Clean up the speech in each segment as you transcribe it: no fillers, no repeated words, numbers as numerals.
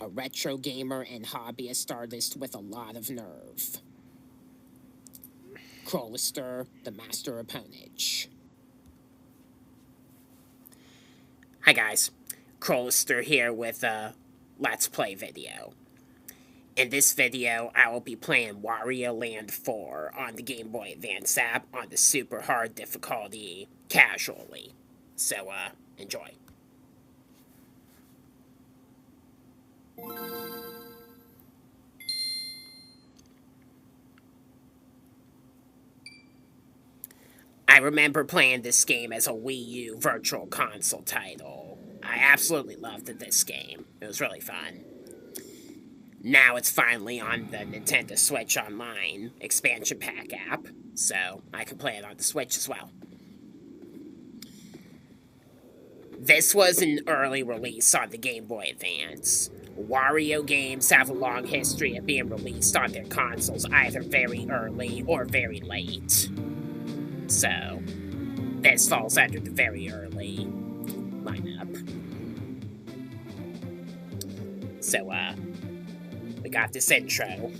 a retro gamer and hobbyist artist with a lot of nerve. Crowlister, the master of ponage. Hi guys, Crowlister here with a Let's Play video. In this video, I will be playing Wario Land 4 on the Game Boy Advance app on the super hard difficulty casually. So, enjoy. I remember playing this game as a Wii U Virtual Console title. I absolutely loved this game. It was really fun. Now it's finally on the Nintendo Switch Online expansion pack app, so I can play it on the Switch as well. This was an early release on the Game Boy Advance. Wario games have a long history of being released on their consoles either very early or very late. So, this falls under the very early lineup. So, we got this intro.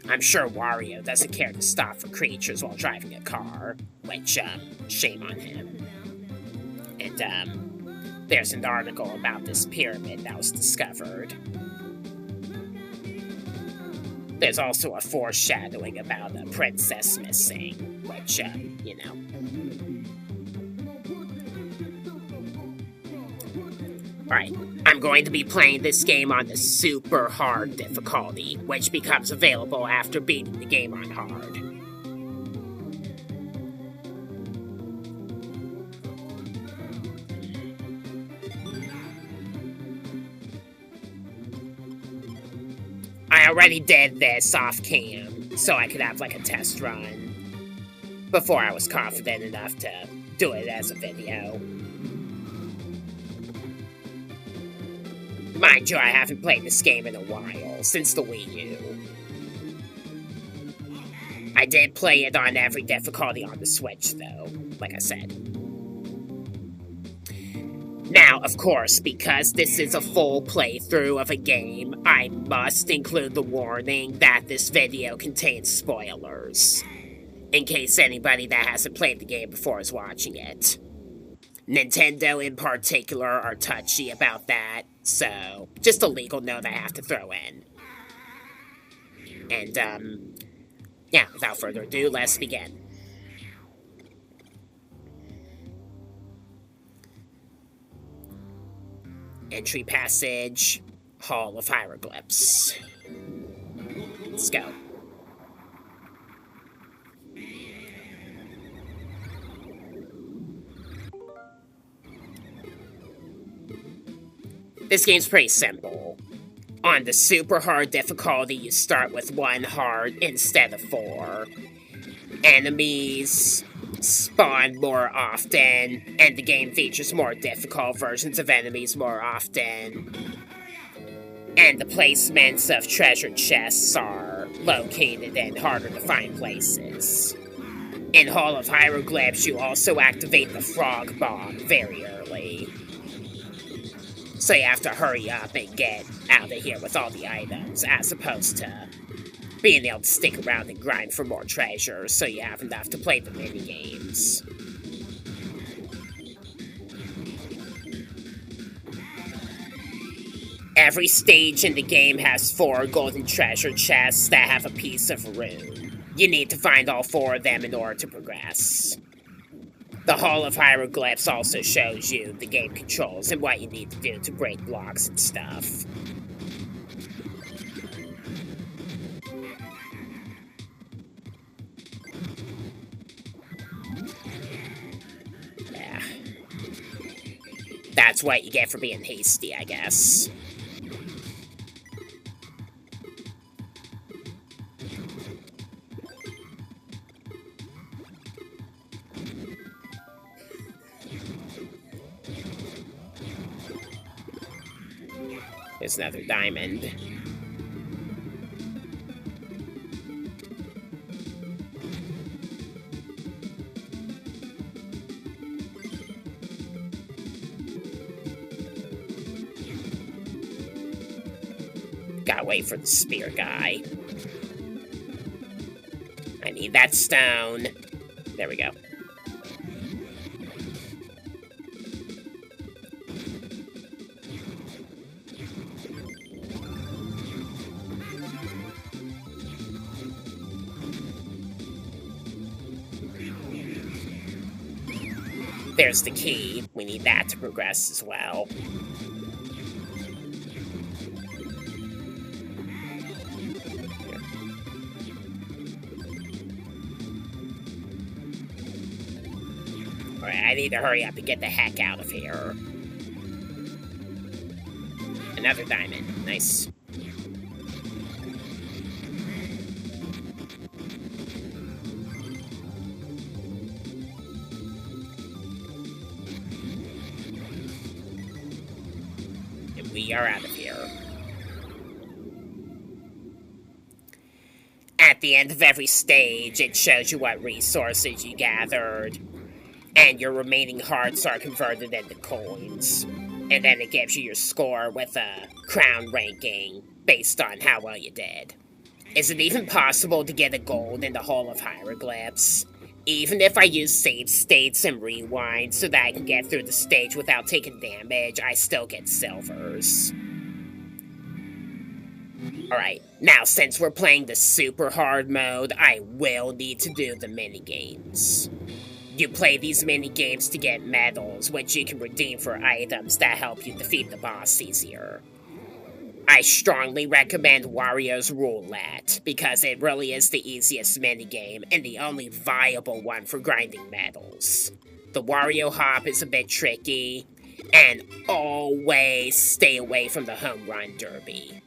I'm sure Wario doesn't care to stop for creatures while driving a car, which, shame on him. And, there's an article about this pyramid that was discovered. There's also a foreshadowing about a princess missing, which, you know. Alright, I'm going to be playing this game on the super hard difficulty, which becomes available after beating the game on hard. I already did this off cam, so I could have like a test run before I was confident enough to do it as a video. Mind you, I haven't played this game in a while, since the Wii U. I did play it on every difficulty on the Switch, though, like I said. Now, of course, because this is a full playthrough of a game, I must include the warning that this video contains spoilers, in case anybody that hasn't played the game before is watching it. Nintendo in particular are touchy about that, so just a legal note I have to throw in. And, yeah, without further ado, let's begin. Entry passage, Hall of Hieroglyphs. Let's go. This game's pretty simple. On the super hard difficulty, you start with 1 heart instead of 4. Enemies spawn more often, and the game features more difficult versions of enemies more often. And the placements of treasure chests are located in harder to find places. In Hall of Hieroglyphs, you also activate the frog bomb very early. So you have to hurry up and get out of here with all the items, as opposed to being able to stick around and grind for more treasure, so you have enough to play the minigames. Every stage in the game has 4 golden treasure chests that have a piece of rune. You need to find all 4 of them in order to progress. The Hall of Hieroglyphs also shows you the game controls and what you need to do to break blocks and stuff. Yeah. That's what you get for being hasty, I guess. There's another diamond. Gotta wait for the spear guy. I need that stone. There we go. There's the key. We need that to progress as well. Alright, I need to hurry up and get the heck out of here. Another diamond. Nice. We are out of here. At the end of every stage, it shows you what resources you gathered, and your remaining hearts are converted into coins. And then it gives you your score with a crown ranking based on how well you did. Is it even possible to get a gold in the Hall of Hieroglyphs? Even if I use save states and rewind so that I can get through the stage without taking damage, I still get silvers. Alright, now since we're playing the super hard mode, I will need to do the minigames. You play these minigames to get medals, which you can redeem for items that help you defeat the boss easier. I strongly recommend Wario's Roulette, because it really is the easiest minigame and the only viable one for grinding medals. The Wario Hop is a bit tricky, and always stay away from the Home Run Derby.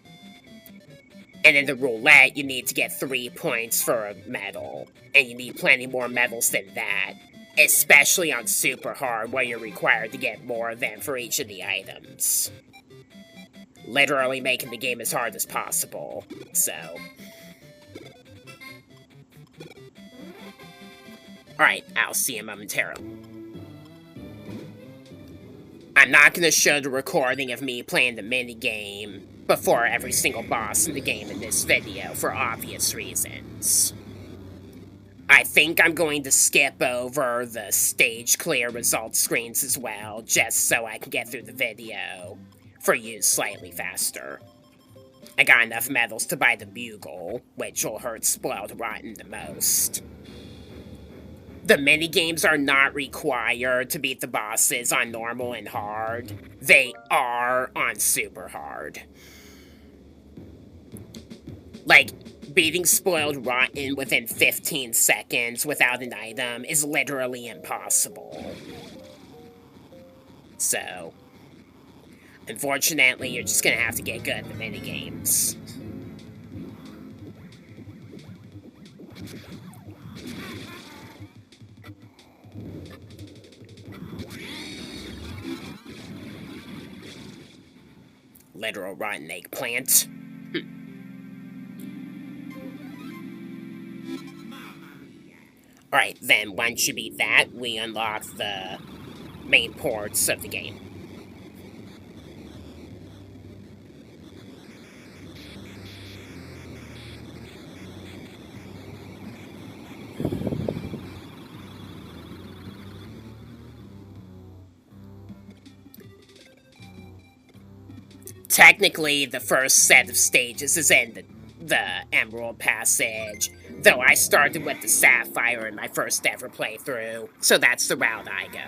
And in the Roulette, you need to get 3 points for a medal, and you need plenty more medals than that, especially on Super Hard, where you're required to get more than for each of the items. Literally making the game as hard as possible, so... Alright, I'll see you momentarily. I'm not gonna show the recording of me playing the minigame before every single boss in the game in this video, for obvious reasons. I think I'm going to skip over the stage clear results screens as well, just so I can get through the video for you slightly faster. I got enough medals to buy the bugle, which will hurt Spoiled Rotten the most. The minigames are not required to beat the bosses on normal and hard. They are on super hard. Like, beating Spoiled Rotten within 15 seconds without an item is literally impossible. So, unfortunately, you're just gonna have to get good at the minigames. Literal rotten eggplant. Alright, then once you beat that, we unlock the main ports of the game. Technically, the first set of stages is in the Emerald Passage, though I started with the Sapphire in my first ever playthrough, so that's the route I go.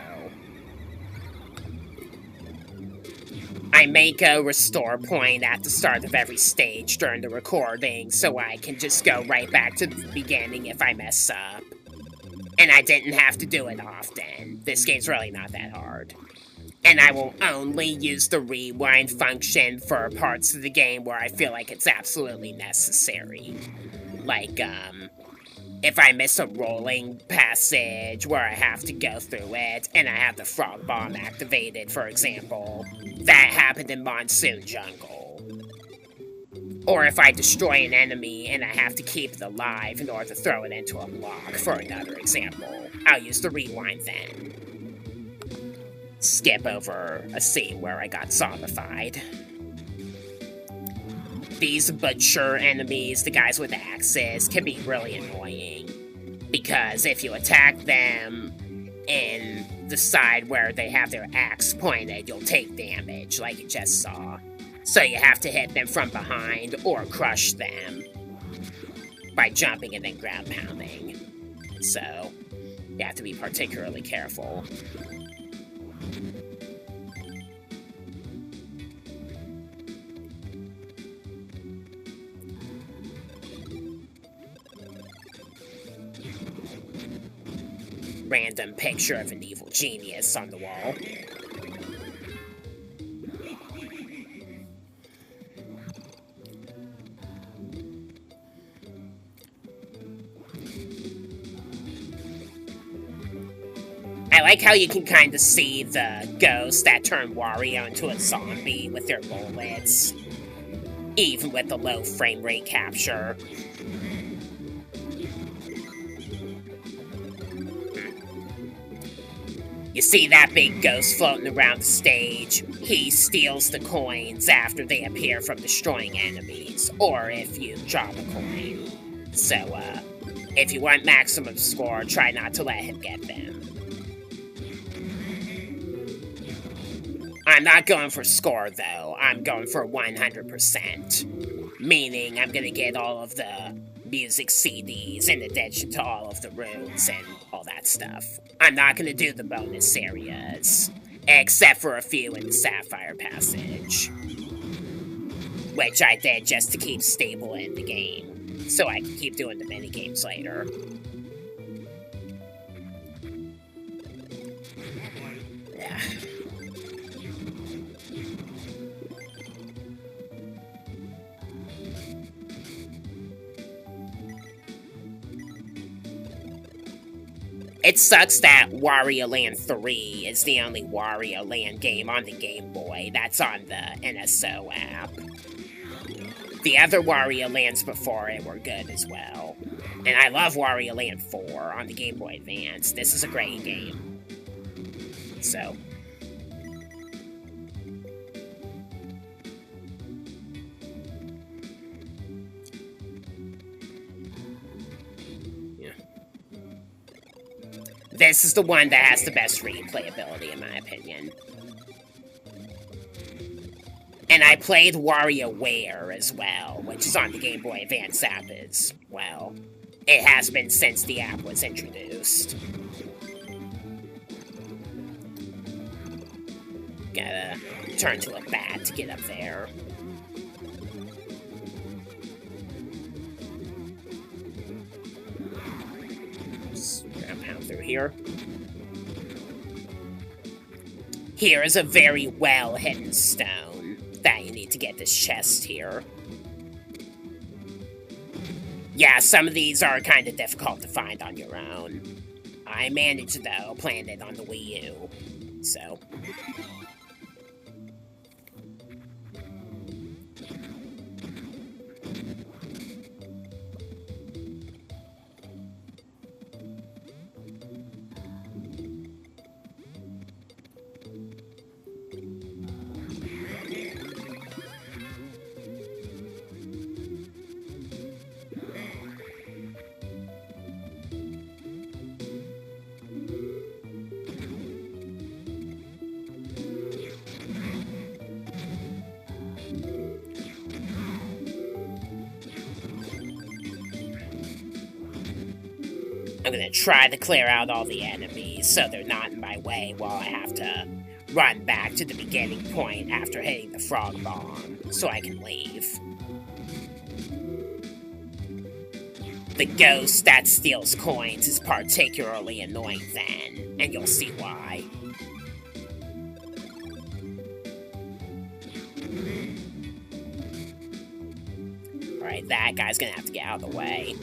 I make a restore point at the start of every stage during the recording, so I can just go right back to the beginning if I mess up. And I didn't have to do it often. This game's really not that hard. And I will only use the rewind function for parts of the game where I feel like it's absolutely necessary. Like, if I miss a rolling passage where I have to go through it, and I have the frog bomb activated, for example. That happened in Monsoon Jungle. Or if I destroy an enemy and I have to keep it alive in order to throw it into a block, for another example. I'll use the rewind then. Skip over a scene where I got zombified. these butcher enemies, the guys with axes, can be really annoying. Because if you attack them in the side where they have their axe pointed, you'll take damage, like you just saw. So you have to hit them from behind or crush them by jumping and then ground pounding. So you have to be particularly careful. Random picture of an evil genius on the wall. I like how you can kind of see the ghosts that turn Wario into a zombie with their bullets, even with the low frame rate capture. You see that big ghost floating around the stage? He steals the coins after they appear from destroying enemies, or if you drop a coin. So, if you want maximum score, try not to let him get them. I'm not going for score, though. I'm going for 100%. Meaning, I'm gonna get all of the music CDs in addition to all of the rooms and all that stuff. I'm not gonna do the bonus areas, except for a few in the Sapphire passage, which I did just to keep stable in the game, so I can keep doing the minigames later. Yeah. It sucks that Wario Land 3 is the only Wario Land game on the Game Boy that's on the NSO app. The other Wario Lands before it were good as well. And I love Wario Land 4 on the Game Boy Advance. This is a great game. So... this is the one that has the best replayability, in my opinion. And I played WarioWare as well, which is on the Game Boy Advance app as well. It has been since the app was introduced. Gotta turn to a bat to get up there. Through here. Here is a very well hidden stone that you need to get this chest here. Yeah, some of these are kind of difficult to find on your own. I managed, though, playing it on the Wii U, so... I'm gonna try to clear out all the enemies so they're not in my way while I have to run back to the beginning point after hitting the frog bomb so I can leave. The ghost that steals coins is particularly annoying then, and you'll see why. Alright, that guy's gonna have to get out of the way.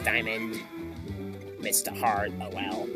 diamond. Missed a heart. Oh well.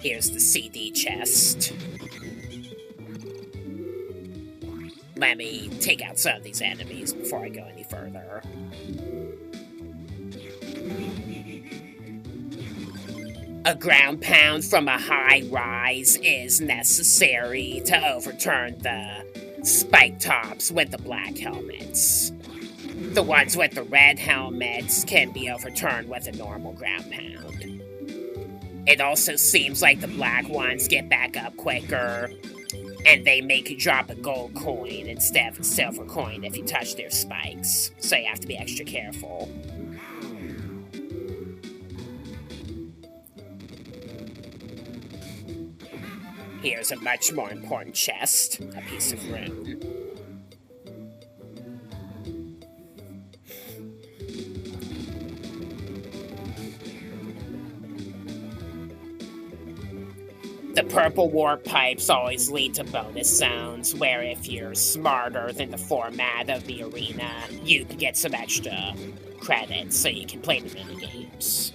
Here's the CD chest. Let me take out some of these enemies before I go any further. A ground pound from a high rise is necessary to overturn the spike tops with the black helmets. The ones with the red helmets can be overturned with a normal ground pound. It also seems like the black ones get back up quicker, and they make you drop a gold coin instead of a silver coin if you touch their spikes, so you have to be extra careful. Here's a much more important chest, a piece of rune. The purple warp pipes always lead to bonus zones, where if you're smarter than the format of the arena, you can get some extra credits so you can play the minigames.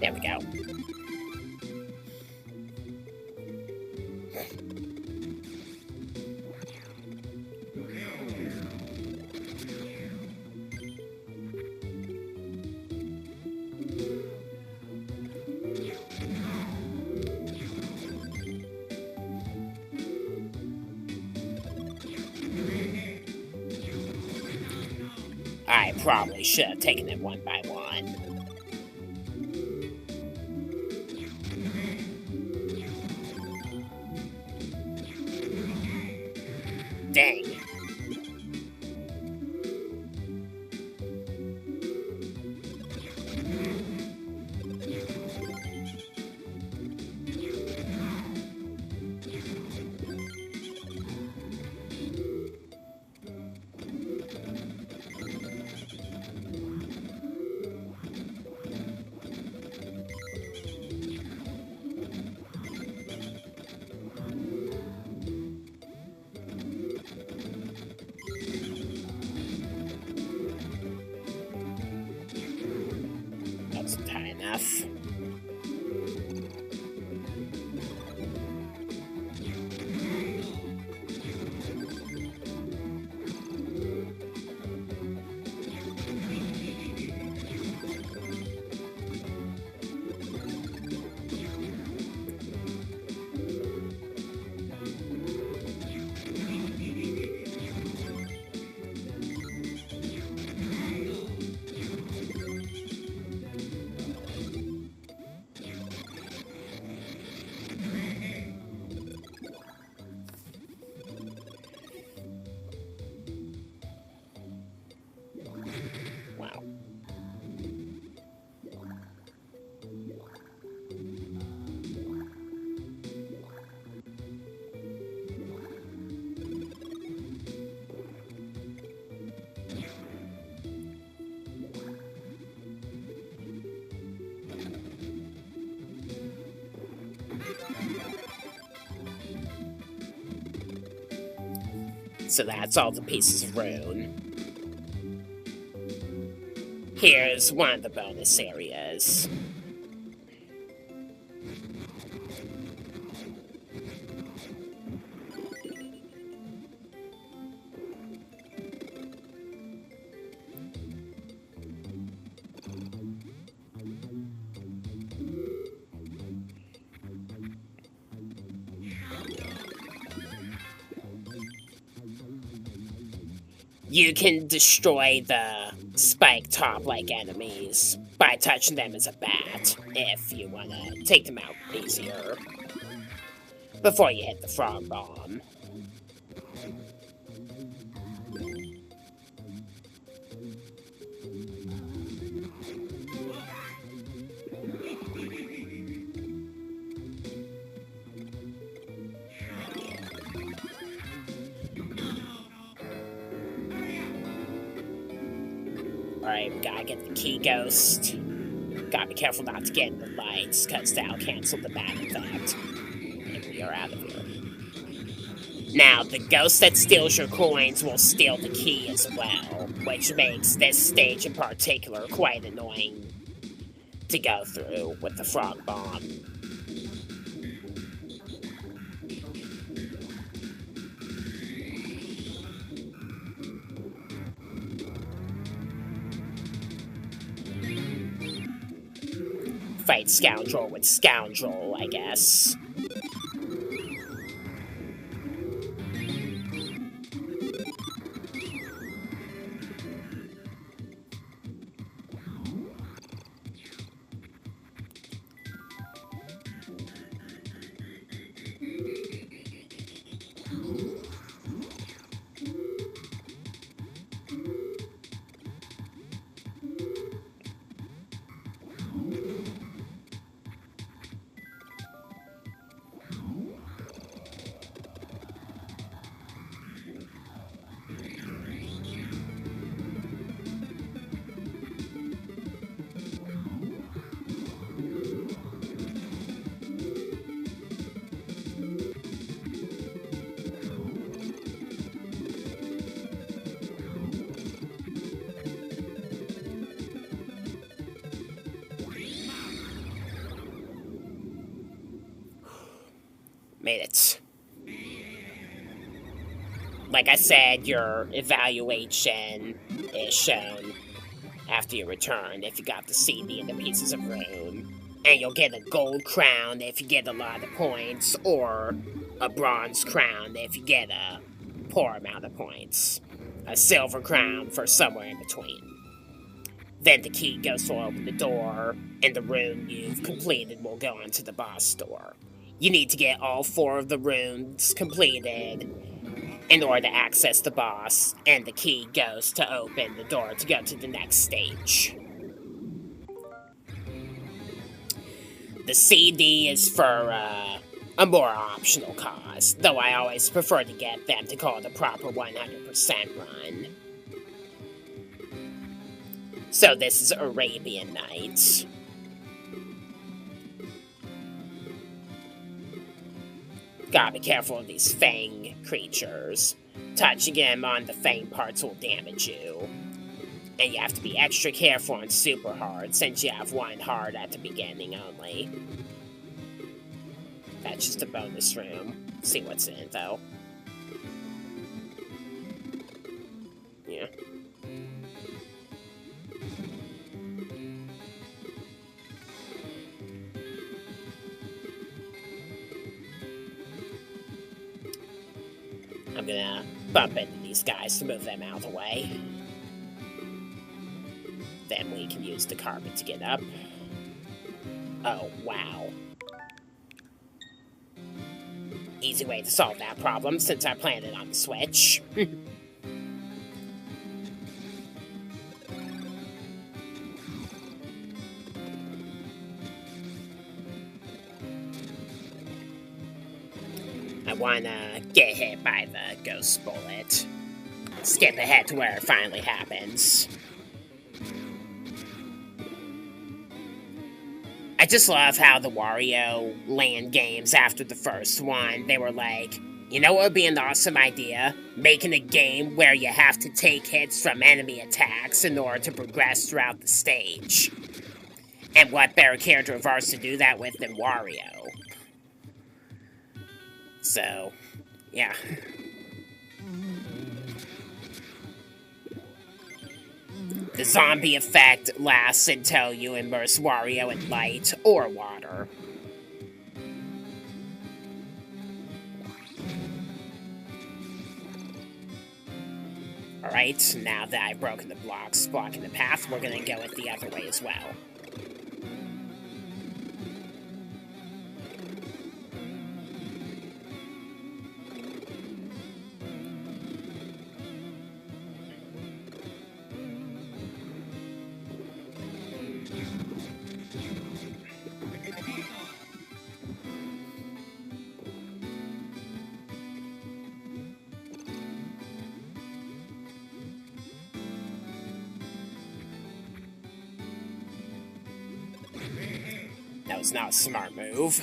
There we go. I probably should have taken it one by one. Dang. Wasn't high enough. So that's all the pieces of rune. Here's one of the bonus areas. You can destroy the spike top-like enemies by touching them as a bat, if you want to take them out easier, before you hit the frog bomb. Alright, we gotta get the key ghost. Gotta be careful not to get in the lights, because that'll cancel the bat effect. And we are out of here. Now, the ghost that steals your coins will steal the key as well, which makes this stage in particular quite annoying to go through with the frog bomb. Fight scoundrel with scoundrel, I guess. Made it. Like I said, your evaluation is shown after you return if you got the CD and the pieces of rune. And you'll get a gold crown if you get a lot of points, or a bronze crown if you get a poor amount of points. A silver crown for somewhere in between. Then the key ghost will open the door, and the rune you've completed will go onto the boss door. You need to get all 4 of the runes completed in order to access the boss, and the key goes to open the door to go to the next stage. The CD is for a more optional cause, though I always prefer to get them to call it a proper 100% run. So this is Arabian Night. Gotta be careful of these fang creatures. Touching them on the fang parts will damage you. And you have to be extra careful on super hard, since you have 1 heart at the beginning only. That's just a bonus room. See what's in it, though. Yeah. I'm gonna bump into these guys to move them out of the way. Then we can use the carpet to get up. Oh, wow. Easy way to solve that problem, since I planned it on the Switch. I wanna get hit by the ghost bullet. Skip ahead to where it finally happens. I just love how the Wario Land games after the first one, they were like, You know what would be an awesome idea? Making a game where you have to take hits from enemy attacks in order to progress throughout the stage. And what better character of ours to do that with than Wario? So, yeah. The zombie effect lasts until you immerse Wario in light or water. Alright, now that I've broken the blocks blocking the path, we're gonna go it the other way as well. That was not a smart move.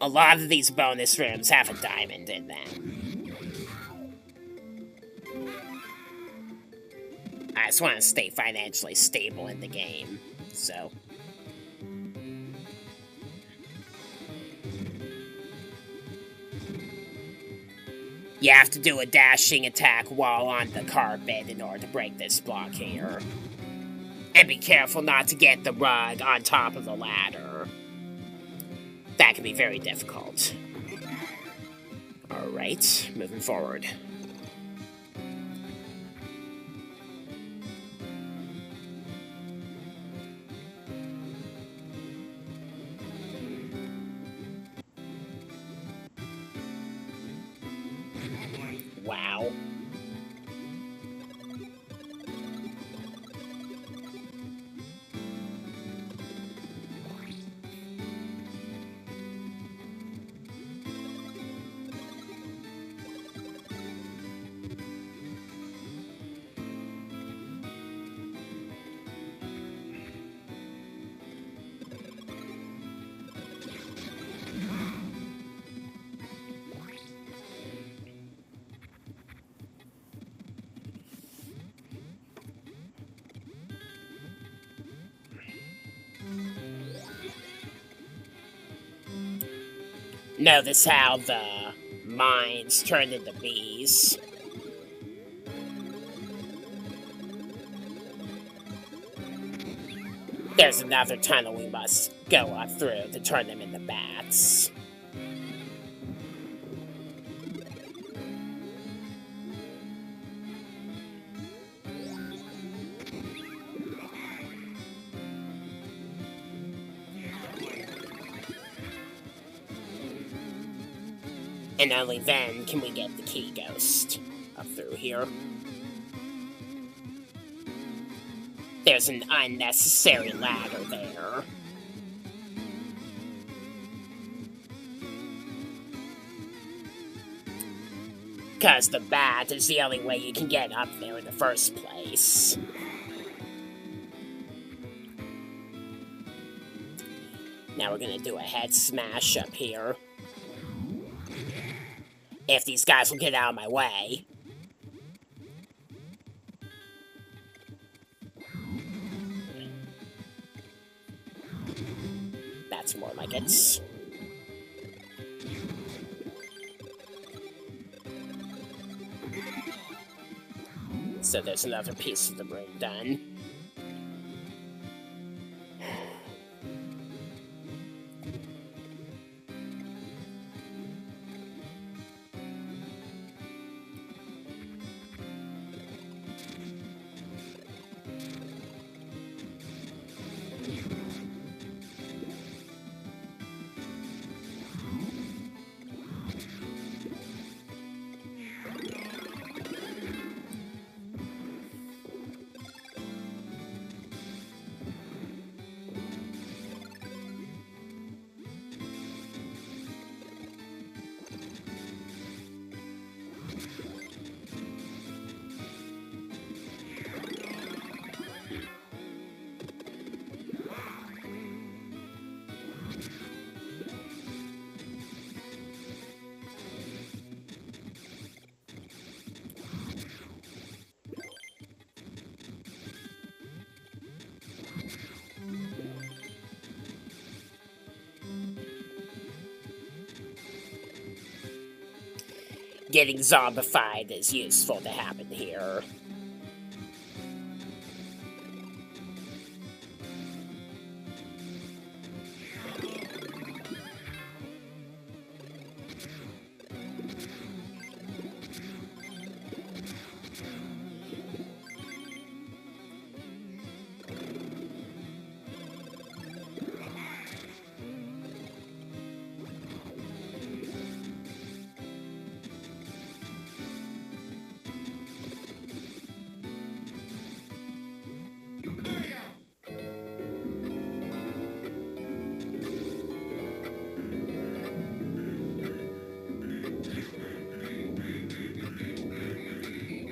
A lot of these bonus rooms have a diamond in them. I just want to stay financially stable in the game, so... You have to do a dashing attack while on the carpet in order to break this block here. And be careful not to get the rug on top of the ladder. That can be very difficult. Alright, moving forward. Wow. Notice how the mines turned into bees. There's another tunnel we must go up through to turn them into bats. And only then can we get the key ghost up through here. There's an unnecessary ladder there. Because the bat is the only way you can get up there in the first place. Now we're gonna do a head smash up here. If these guys will get out of my way. That's more like it. So there's another piece of the room done. Getting zombified is useful to happen here.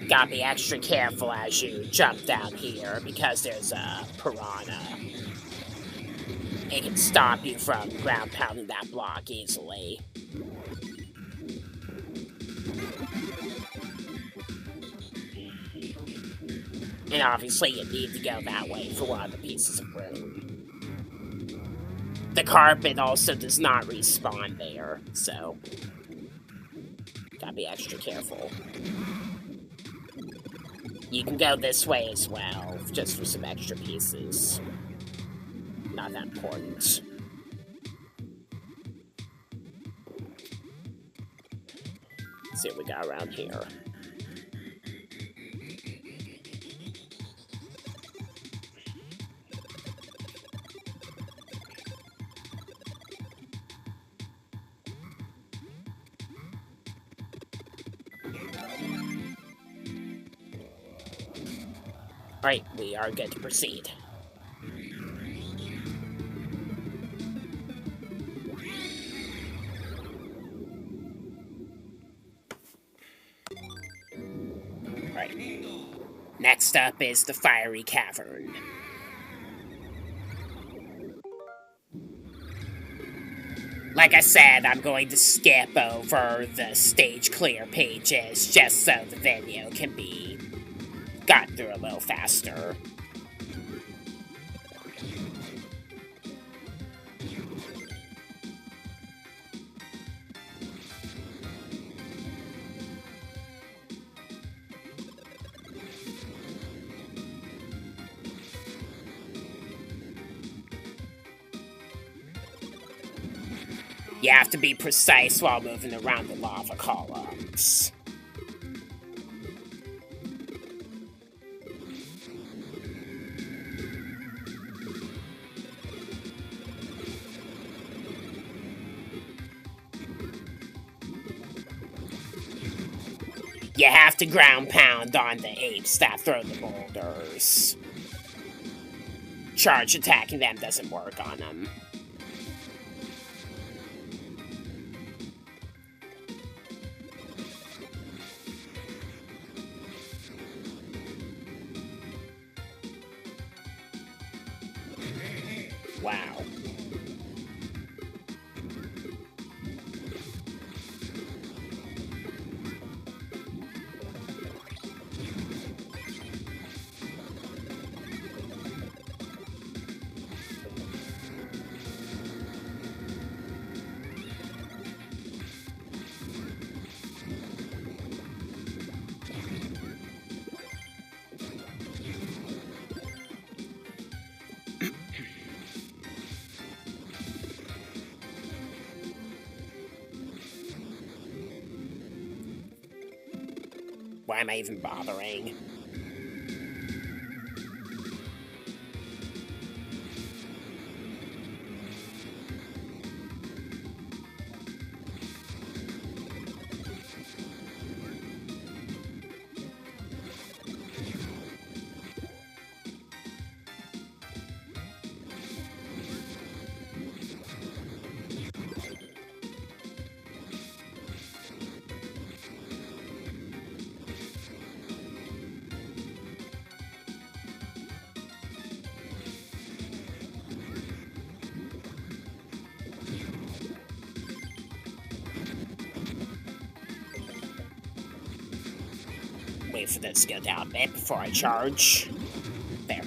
Gotta be extra careful as you jump down here because there's a piranha. It can stop you from ground pounding that block easily. And obviously you need to go that way for one of the pieces of room. The carpet also does not respawn there, so gotta be extra careful. You can go this way as well, just for some extra pieces. Not that important. Let's see what we got around here. Alright, we are good to proceed. Alright. Next up is the fiery cavern. Like I said, I'm going to skip over the stage clear pages just so the video can be got through a little faster. You have to be precise while moving around the lava columns. You have to ground pound on the apes that throw the boulders. Charge attacking them doesn't work on them. Wow. Why am I even bothering? Wait for this to go down a bit before I charge. There.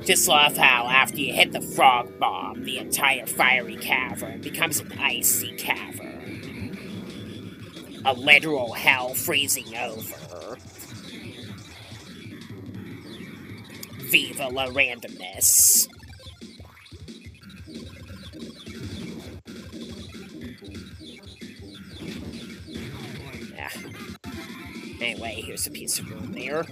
Just love how after you hit the frog bomb, the entire fiery cavern becomes an icy cavern. A literal hell freezing over. Viva la randomness. Yeah. Anyway, here's a piece of room there.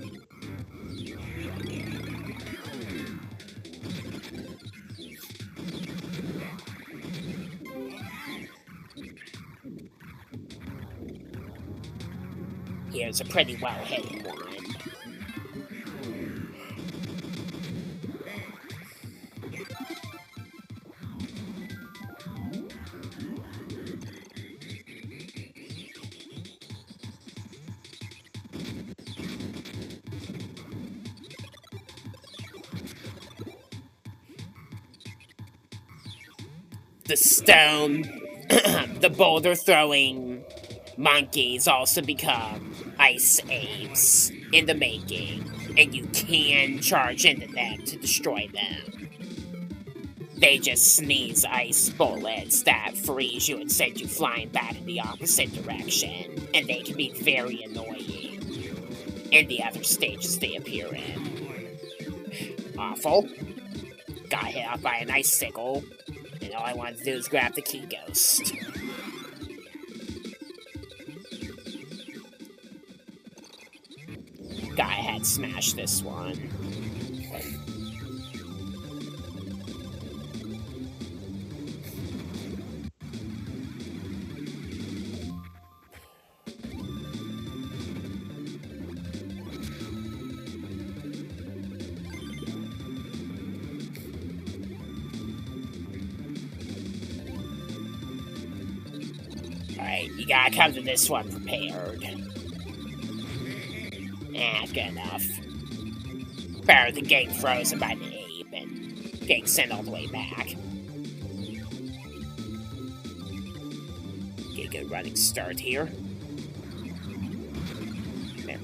Here's a pretty well-hidden one. The stone, the boulder-throwing monkeys also become ice apes in the making, and you can charge into them to destroy them. They just sneeze ice bullets that freeze you and send you flying back in the opposite direction, and they can be very annoying in the other stages they appear in. Awful. Got hit up by an icicle, and all I wanted to do is grab the key ghost. Guy had smashed this one. Alright, you gotta come to this one prepared. Good enough. Better than getting frozen by the ape and getting sent all the way back. Get a good running start here. There.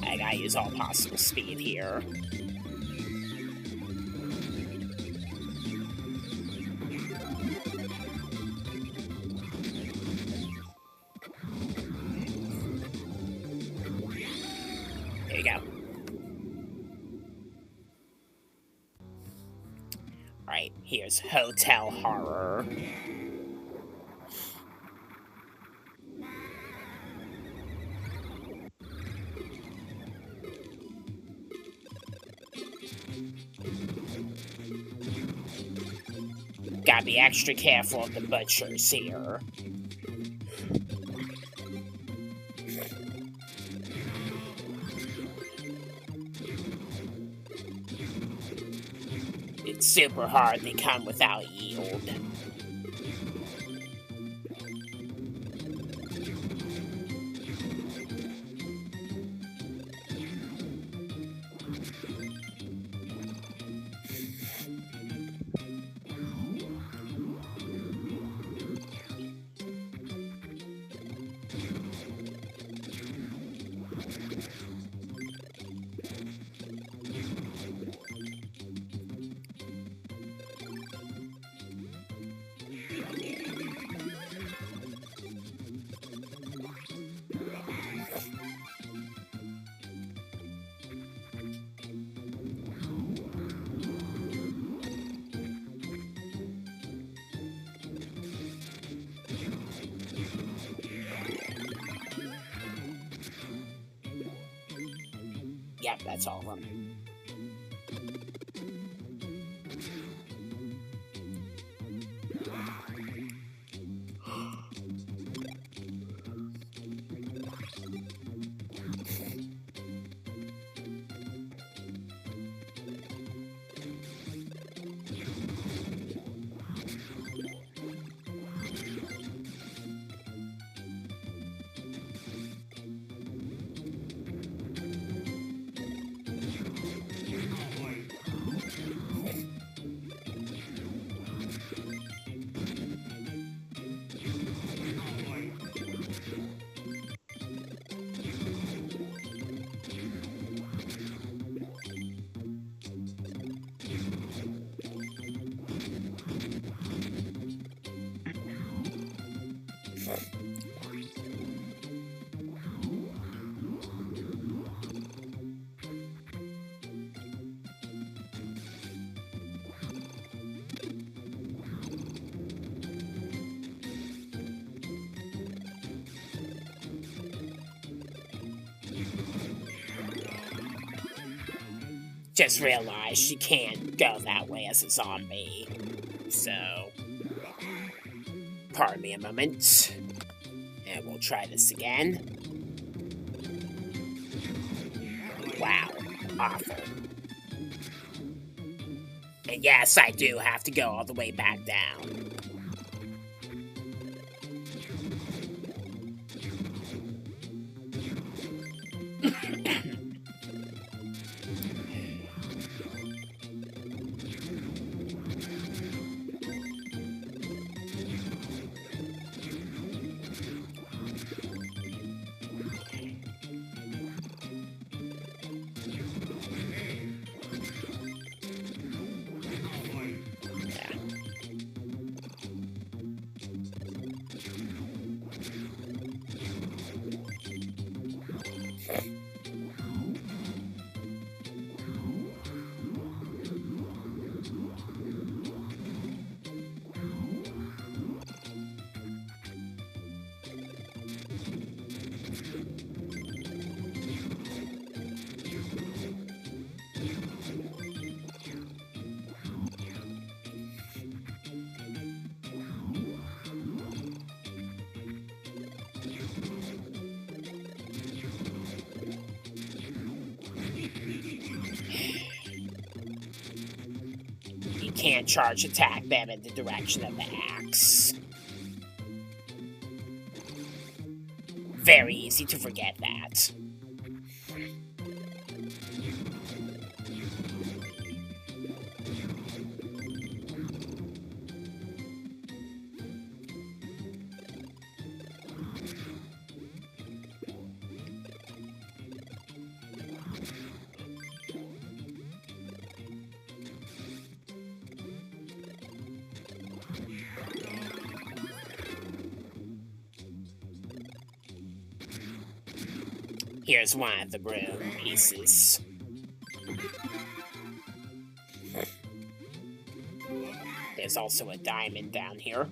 I gotta use all possible speed here. There you go. Alright, here's Hotel Horror. Gotta be extra careful of the butchers here. It's super hard, they come without yield. Yep, that's all of them. Just realized she can't go that way as a zombie. So, pardon me a moment. And we'll try this again. Wow, awful. And yes, I do have to go all the way back down. Can't charge attack them in the direction of the axe. Very easy to forget that. Here's one of the room pieces. There's also a diamond down here.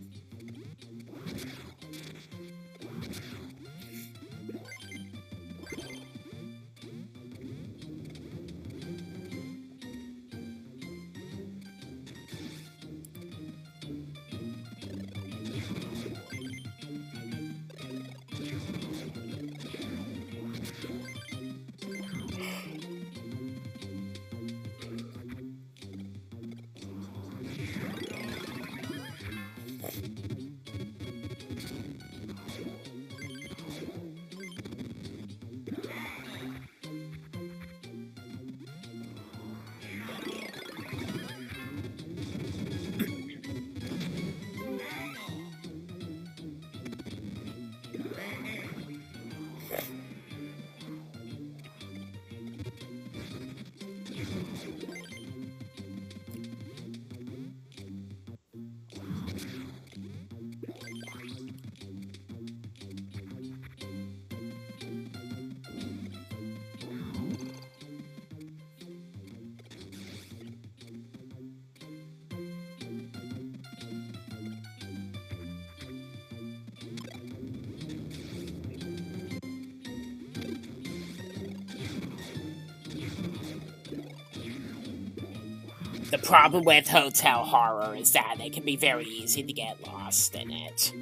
The problem with hotel horror is that it can be very easy to get lost in it.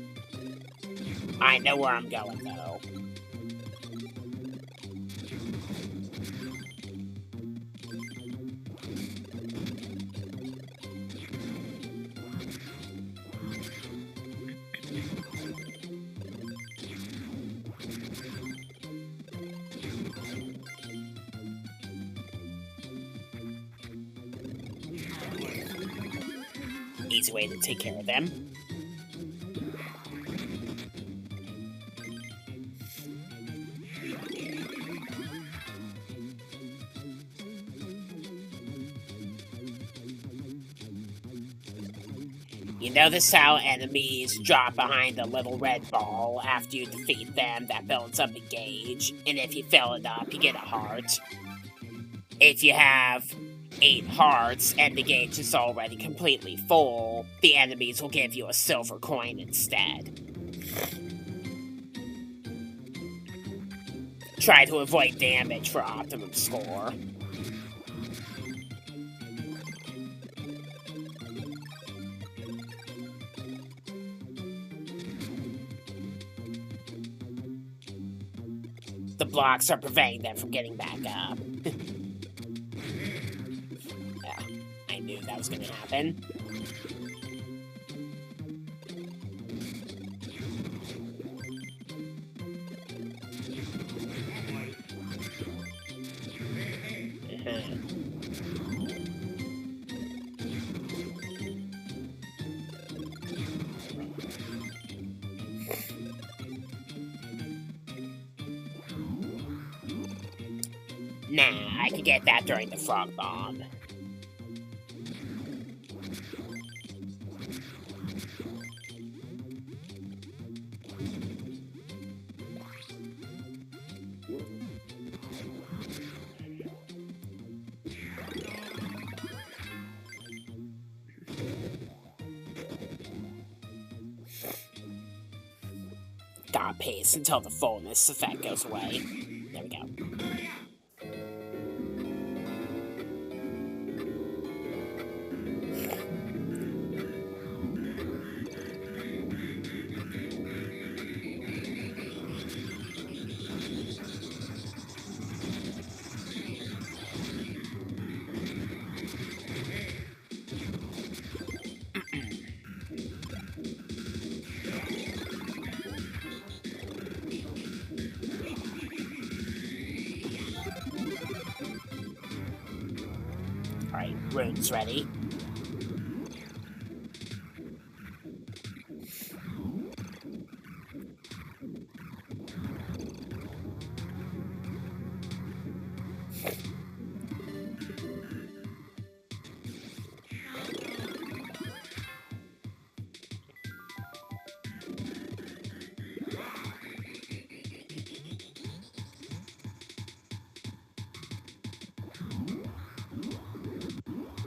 I know where I'm going, though. Easy way to take care of them. You notice how enemies drop behind a little red ball after you defeat them that builds up a gauge, and if you fill it up, you get a heart. If you have 8 hearts and the gauge is already completely full, the enemies will give you a silver coin instead. Try to avoid damage for optimum score. blocks are preventing them from getting back up. Yeah, I knew that was gonna happen. Nah, I could get that during the frog bomb. Gotta pace until the fullness effect goes away. There we go. Alright, rune's ready.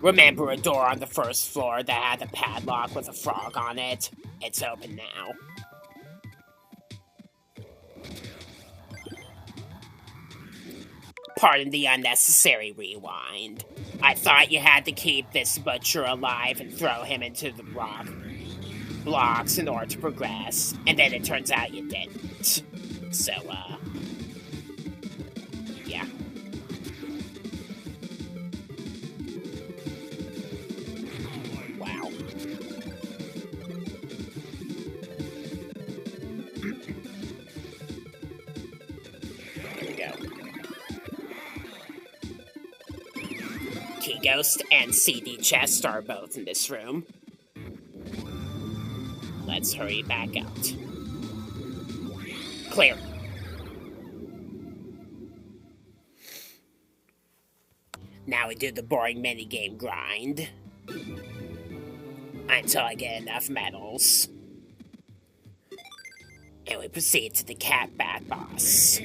Remember a door on the first floor that had a padlock with a frog on it? It's open now. Pardon the unnecessary rewind. I thought you had to keep this butcher alive and throw him into the rock blocks in order to progress, and then it turns out you didn't. So, yeah. Wow. There we go. Key Ghost and CD Chest are both in this room. Let's hurry back out. Clear. Now we do the boring minigame grind. Until I get enough medals. And we proceed to the Catbat boss.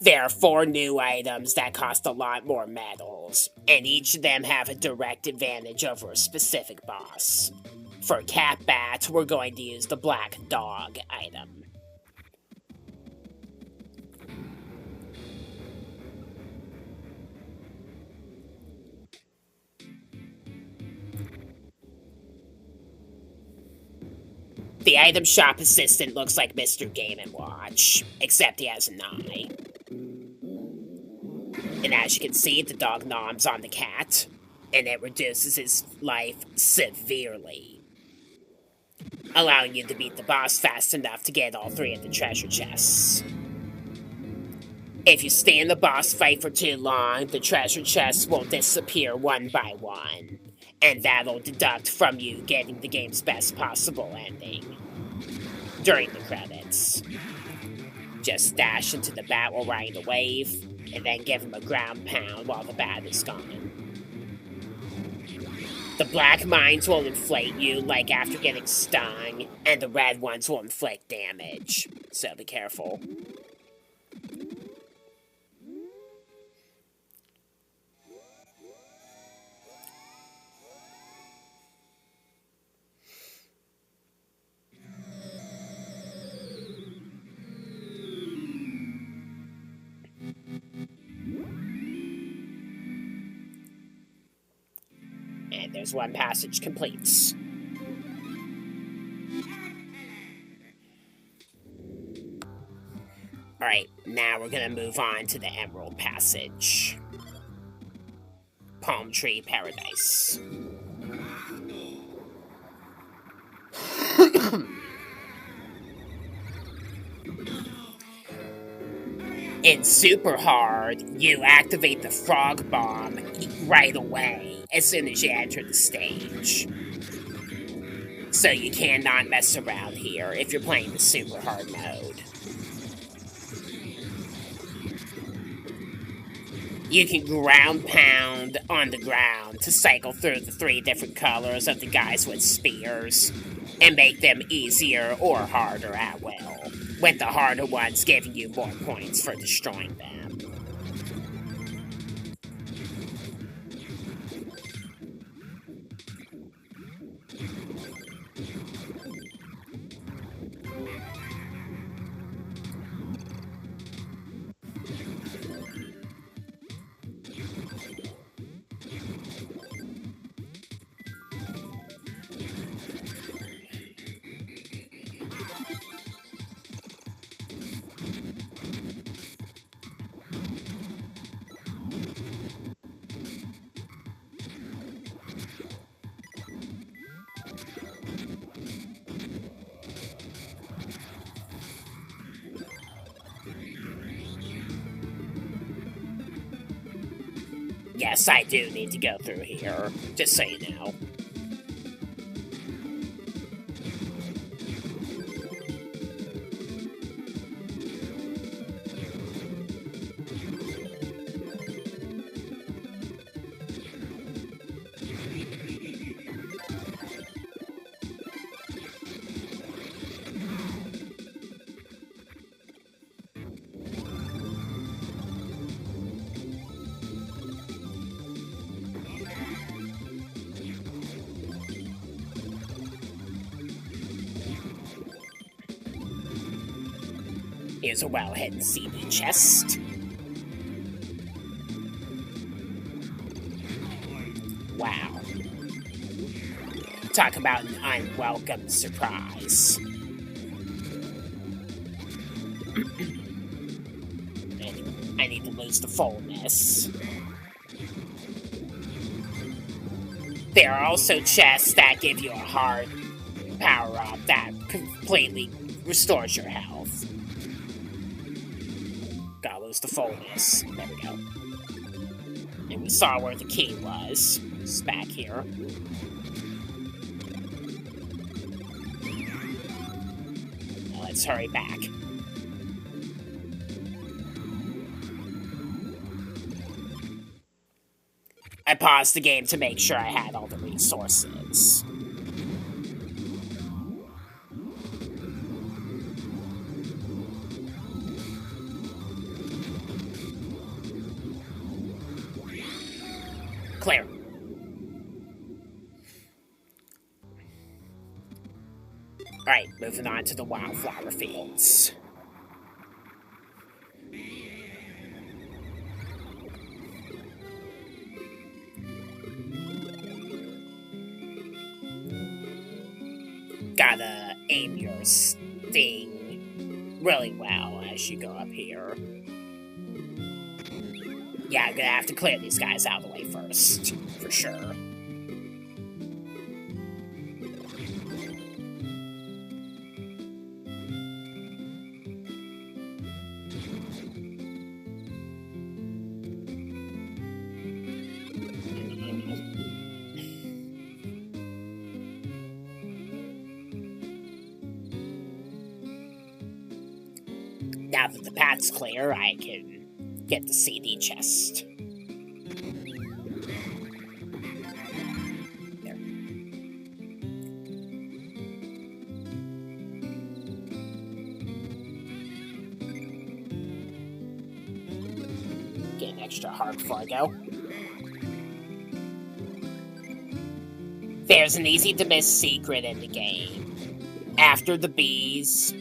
There are 4 new items that cost a lot more medals, and each of them have a direct advantage over a specific boss. For Catbat, we're going to use the Black Dog item. The item shop assistant looks like Mr. Game & Watch, except he has an eye. And as you can see, the dog noms on the cat, and it reduces his life severely, allowing you to beat the boss fast enough to get all 3 of the treasure chests. If you stay in the boss fight for too long, the treasure chests will disappear one by one, and that'll deduct from you getting the game's best possible ending during the credits. Just dash into the bat while riding the wave, and then give him a ground pound while the bat is gone. The black mines will inflate you like after getting stung, and the red ones will inflict damage, so be careful. And there's one passage complete. Alright, now we're gonna move on to the Emerald Passage. Palm Tree Paradise. In Super Hard, you activate the Frog Bomb right away as soon as you enter the stage. So you cannot mess around here if you're playing the Super Hard mode. You can ground pound on the ground to cycle through the 3 different colors of the guys with spears and make them easier or harder at will, with the harder ones giving you more points for destroying them. Yes, I do need to go through here, just so you know. Here's a well-hidden CD chest. Wow. Talk about an unwelcome surprise. I need to lose the fullness. There are also chests that give you a hard power-up that completely restores your health. Gotta lose the fullness. There we go. And we saw where the key was. It's back here. Now let's hurry back. I paused the game to make sure I had all the resources. Clear. Alright, moving on to the Wildflower Fields. Gotta aim your sting really well as you go up here. Yeah, I'm gonna have to clear these guys out of the way first, for sure. Now that the path's clear, I can get the CD chest. There. Get an extra heart before I go. There's an easy to miss secret in the game. After the bees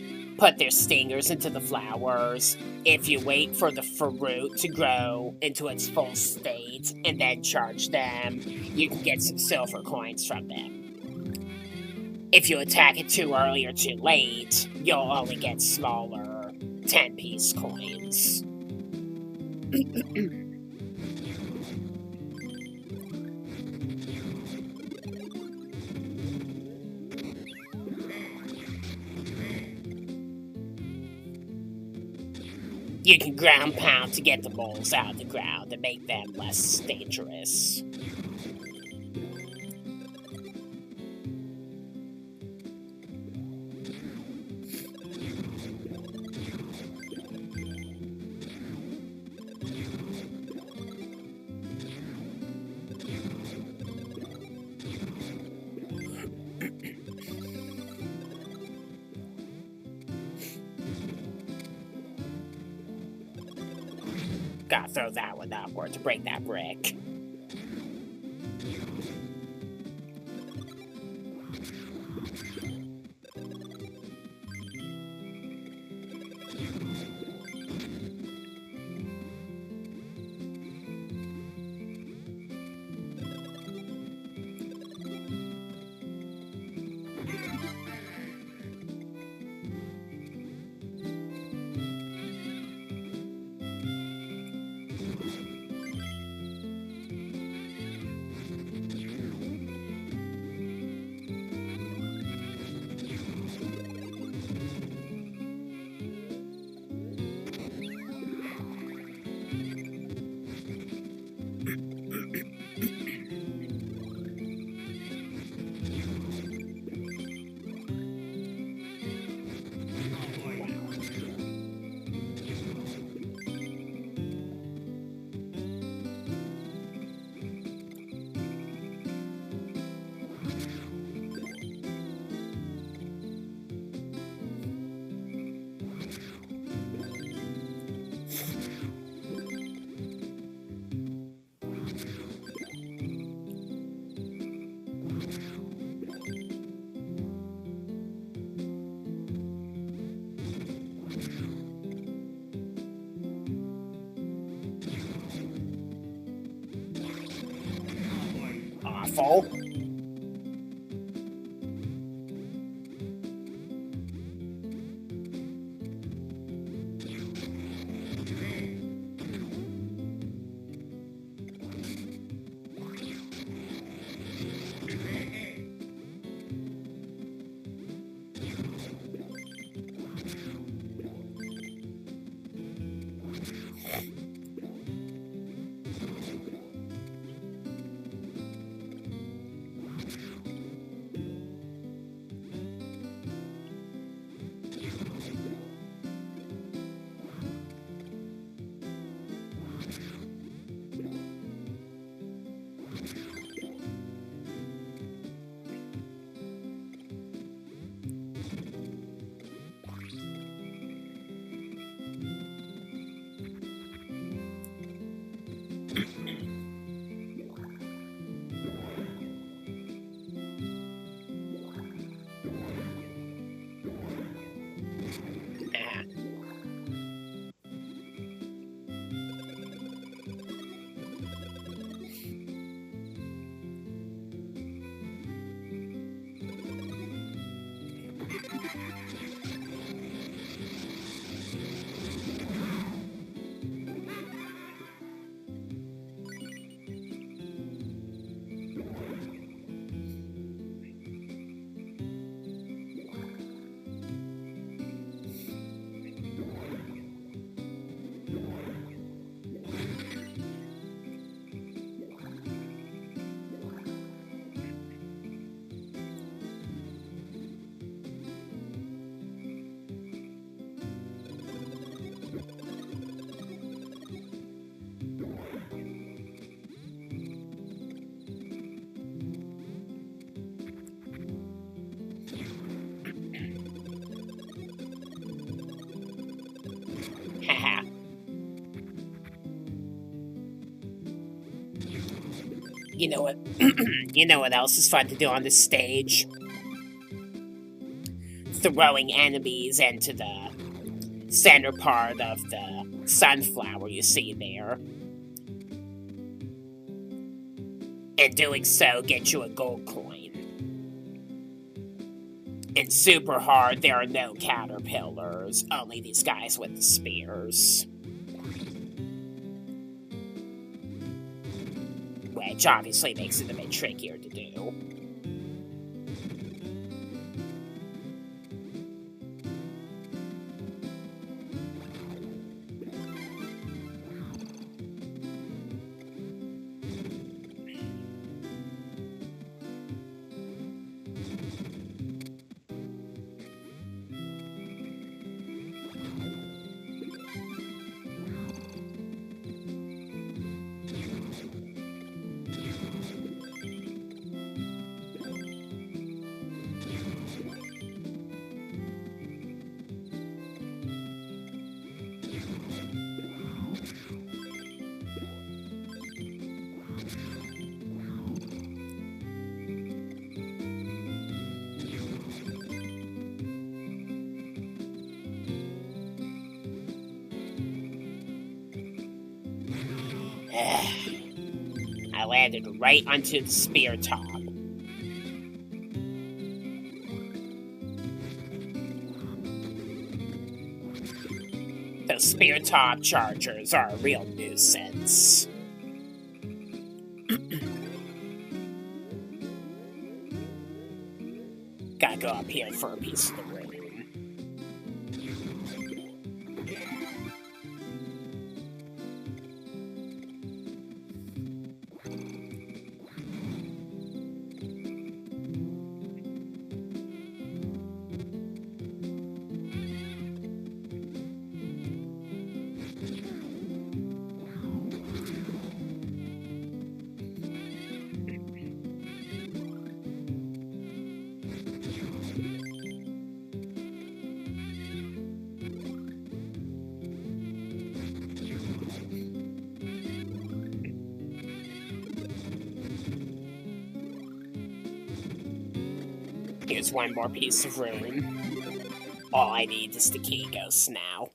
put their stingers into the flowers. If you wait for the fruit to grow into its full state and then charge them, you can get some silver coins from them. If you attack it too early or too late, you'll only get smaller 10-piece coins. You can ground pound to get the moles out of the ground and make them less dangerous. Gotta throw that one upward to break that brick. Awful. Haha. You know what? You know what else is fun to do on this stage? throwing enemies into the center part of the sunflower you see there. And doing so gets you a gold coin. In Super Hard, there are no caterpillars, only these guys with the spears. Which obviously makes it a bit trickier to do. I landed right onto the spear top. Those spear top chargers are a real nuisance. Gotta go up here for a piece of the room. Here's one more piece of room. All I need is the key ghost now.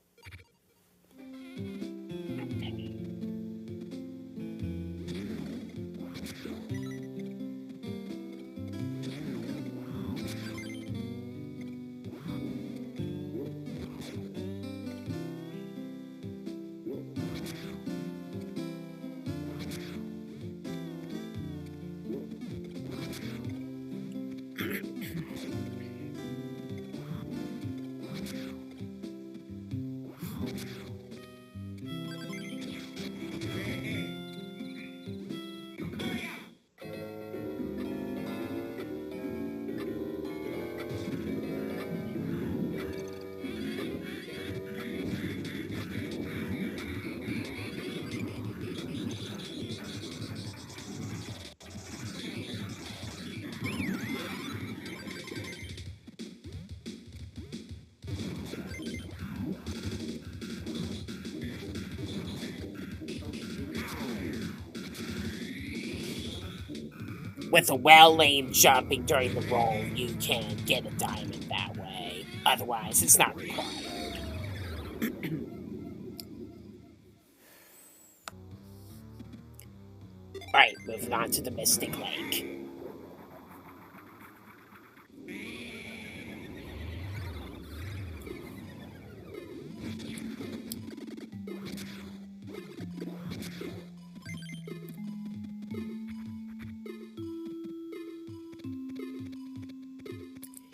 With a well-aimed jumping during the roll, you can get a diamond that way. Otherwise, it's not required. Alright, moving on to the Mystic Lake.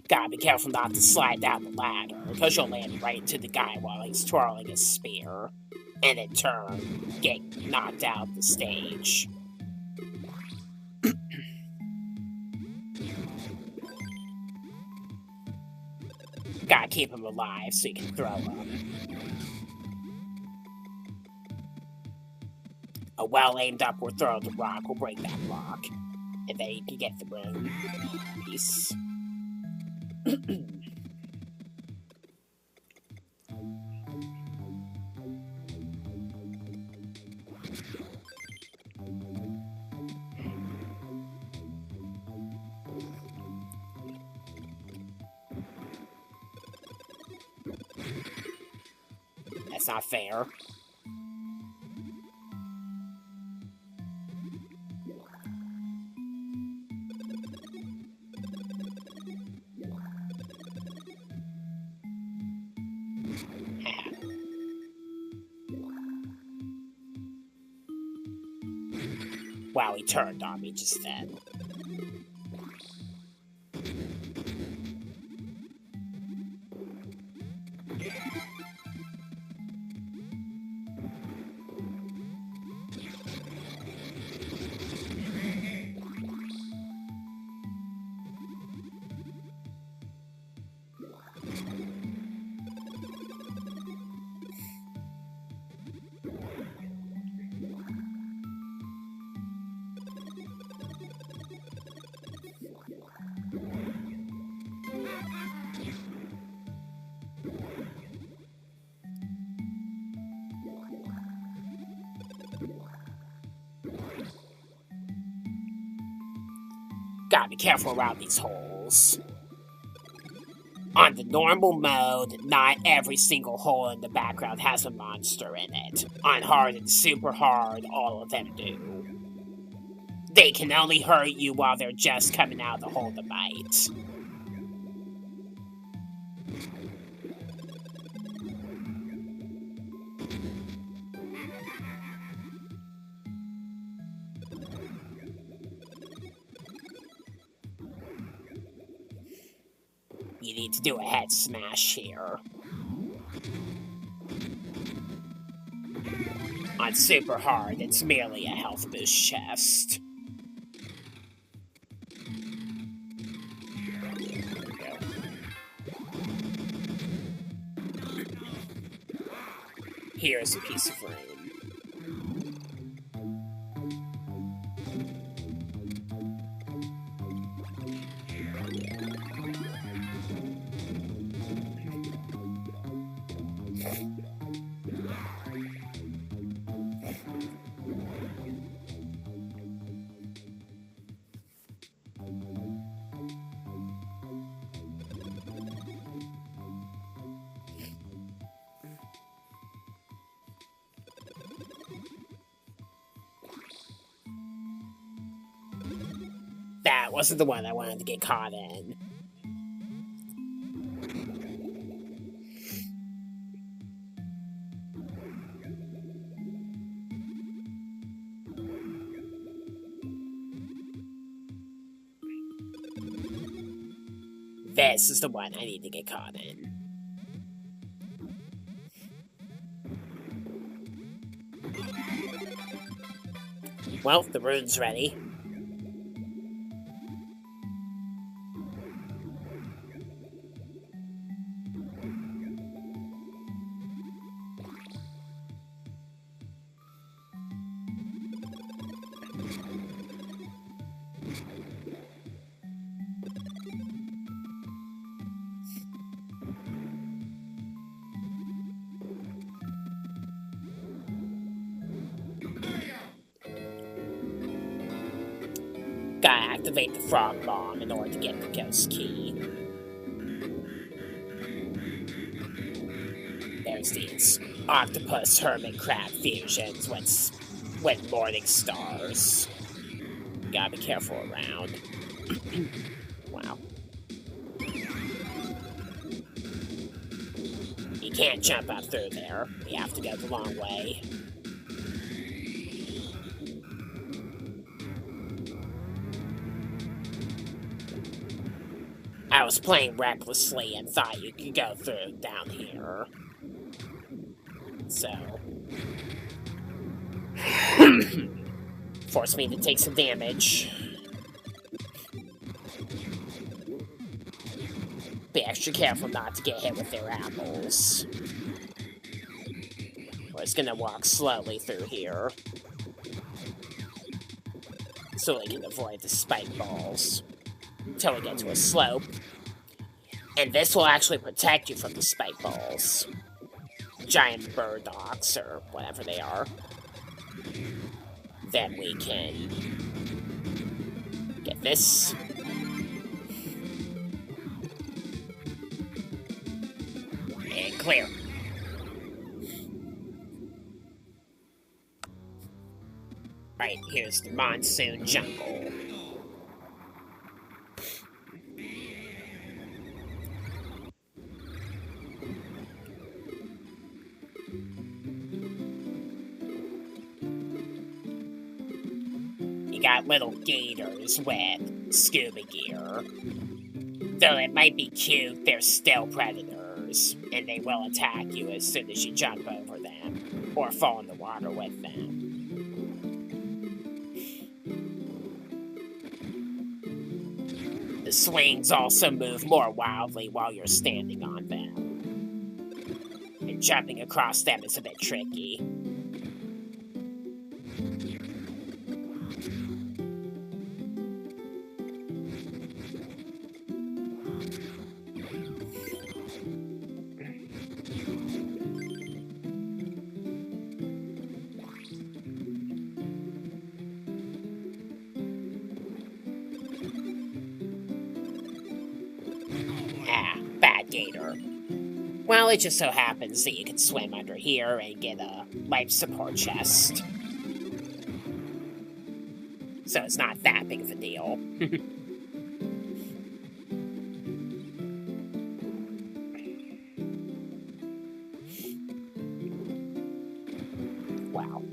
Gotta be careful not to slide down the ladder, because you'll land right into the guy while he's twirling his spear. And in turn, get knocked out the stage. Gotta keep him alive so you can throw him. A well-aimed upward throw of the rock will break that block. And then you can get the room piece. That's not fair. Wow, he turned on me just then. Gotta be careful around these holes. On the normal mode, not every single hole in the background has a monster in it. On hard and super hard, all of them do. They can only hurt you while they're just coming out of the hole to bite. You need to do a head smash here. On super hard, it's merely a health boost chest. Here's a piece of room. That wasn't the one I wanted to get caught in. This is the one I need to get caught in. Well, the rune's ready. Gotta activate the frog bomb in order to get the ghost key. There's these octopus hermit crab fusions with morning stars. Gotta be careful around. Wow. You can't jump up through there. You have to go the long way. I was playing recklessly and thought you could go through down here. So... forced me to take some damage. Be extra careful not to get hit with their apples. We're just gonna walk slowly through here. So we can avoid the spike balls. Until we get to a slope. And this will actually protect you from the spike balls. Giant burdocks, or whatever they are. Then we can get this. And clear. Here's the Monsoon Jungle. You got little gators with scuba gear. Though it might be cute, they're still predators, and they will attack you as soon as you jump over them, or fall in the water with them. The swings also move more wildly while you're standing on them, and jumping across them is a bit tricky. Bad gator. Well, it just so happens that you can swim under here and get a life support chest. So it's not that big of a deal. Wow.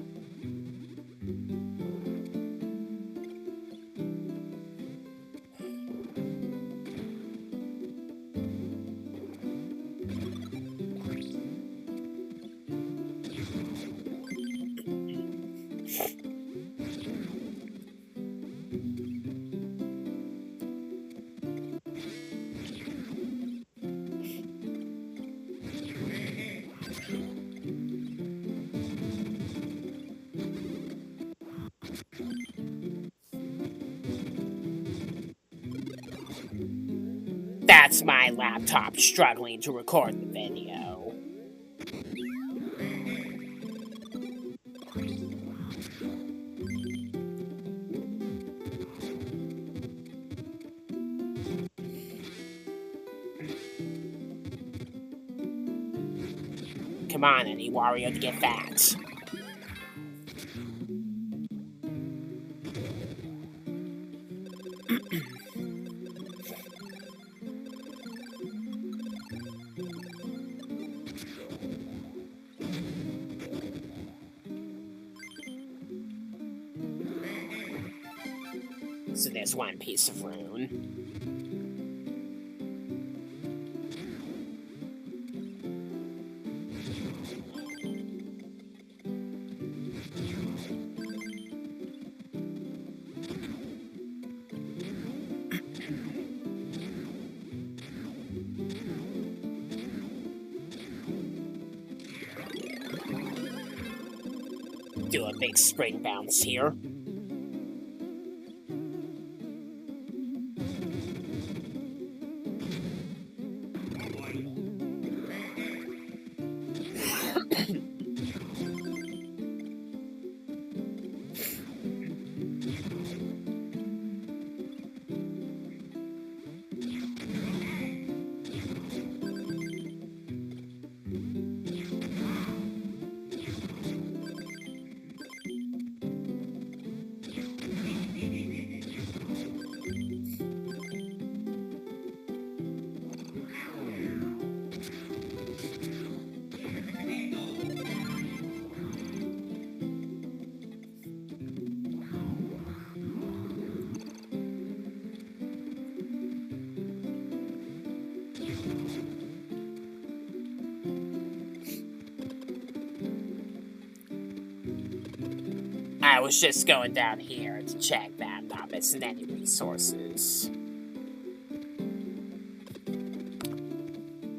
That's my laptop struggling to record the video. Come on, I need Wario to get that. So there's one piece of rune. Do a big spring bounce here. I was just going down here to check that I'm not missing any resources.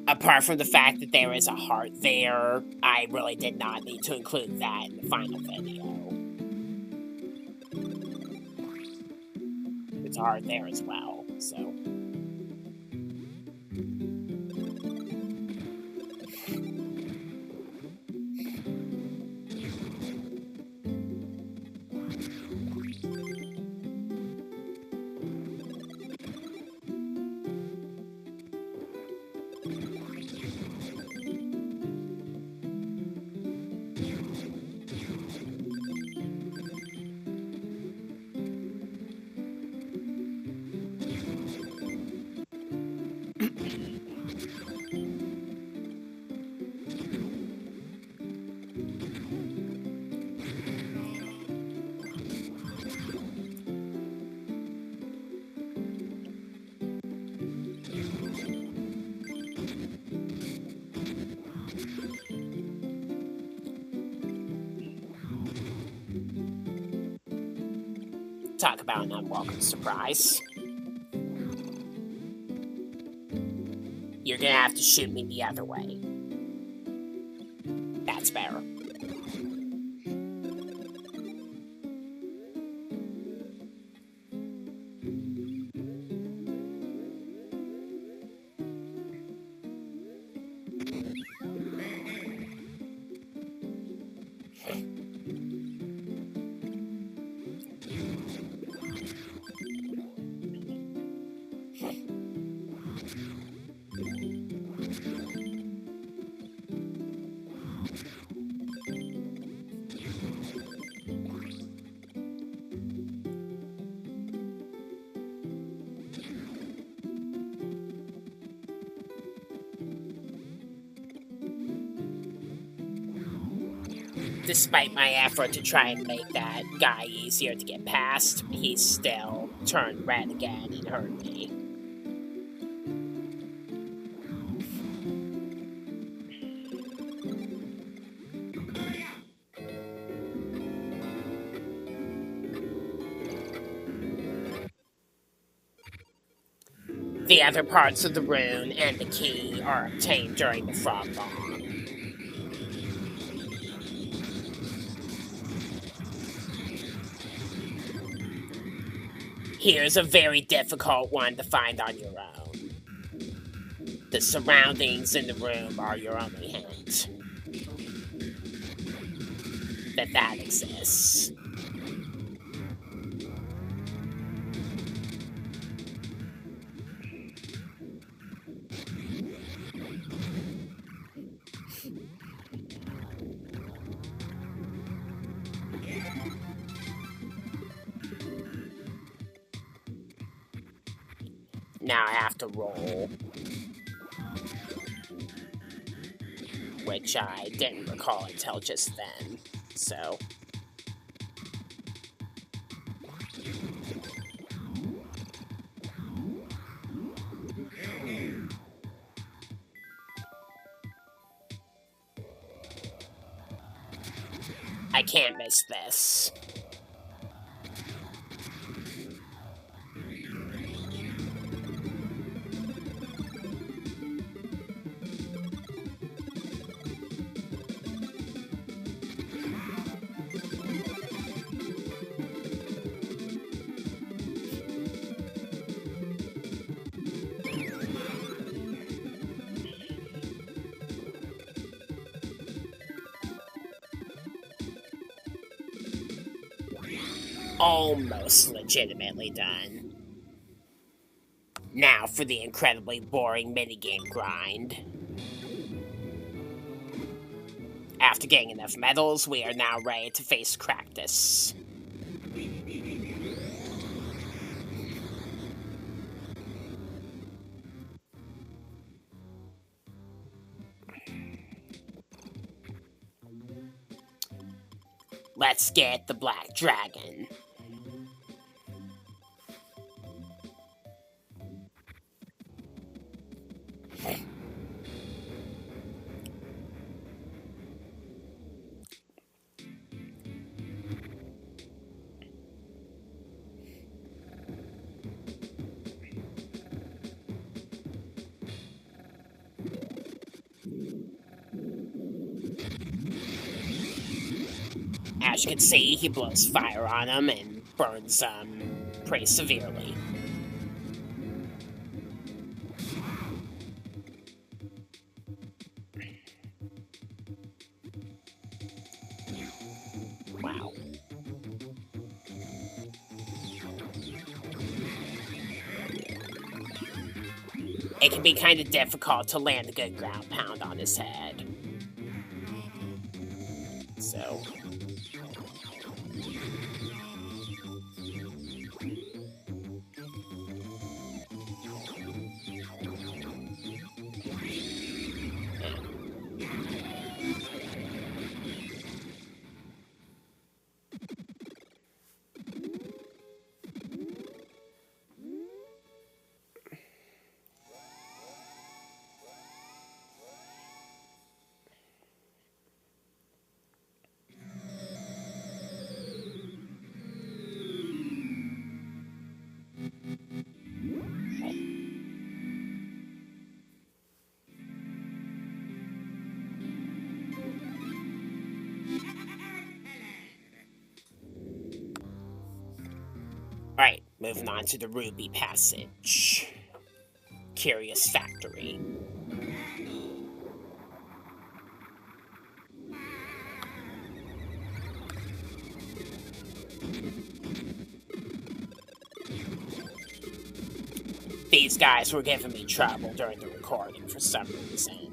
Apart from the fact that there is a heart there, I really did not need to include that in the final video. There's a heart there as well, so... Talk about an unwelcome surprise. You're gonna have to shoot me the other way. That's better. Despite my effort to try and make that guy easier to get past, he still turned red again and hurt me. The other parts of the rune and the key are obtained during the frog bomb. Here's a very difficult one to find on your own. The surroundings in the room are your only hint that exists. Now I have to roll, which I didn't recall until just then, so. I can't miss this. Almost legitimately done. Now for the incredibly boring minigame grind. After getting enough medals, we are now ready to face Cractus. Let's get the Black Dragon. As you can see, he blows fire on him and burns pretty severely. Wow. It can be kind of difficult to land a good ground pound on his head. So... Moving on to the Ruby Passage. Curious Factory. These guys were giving me trouble during the recording for some reason.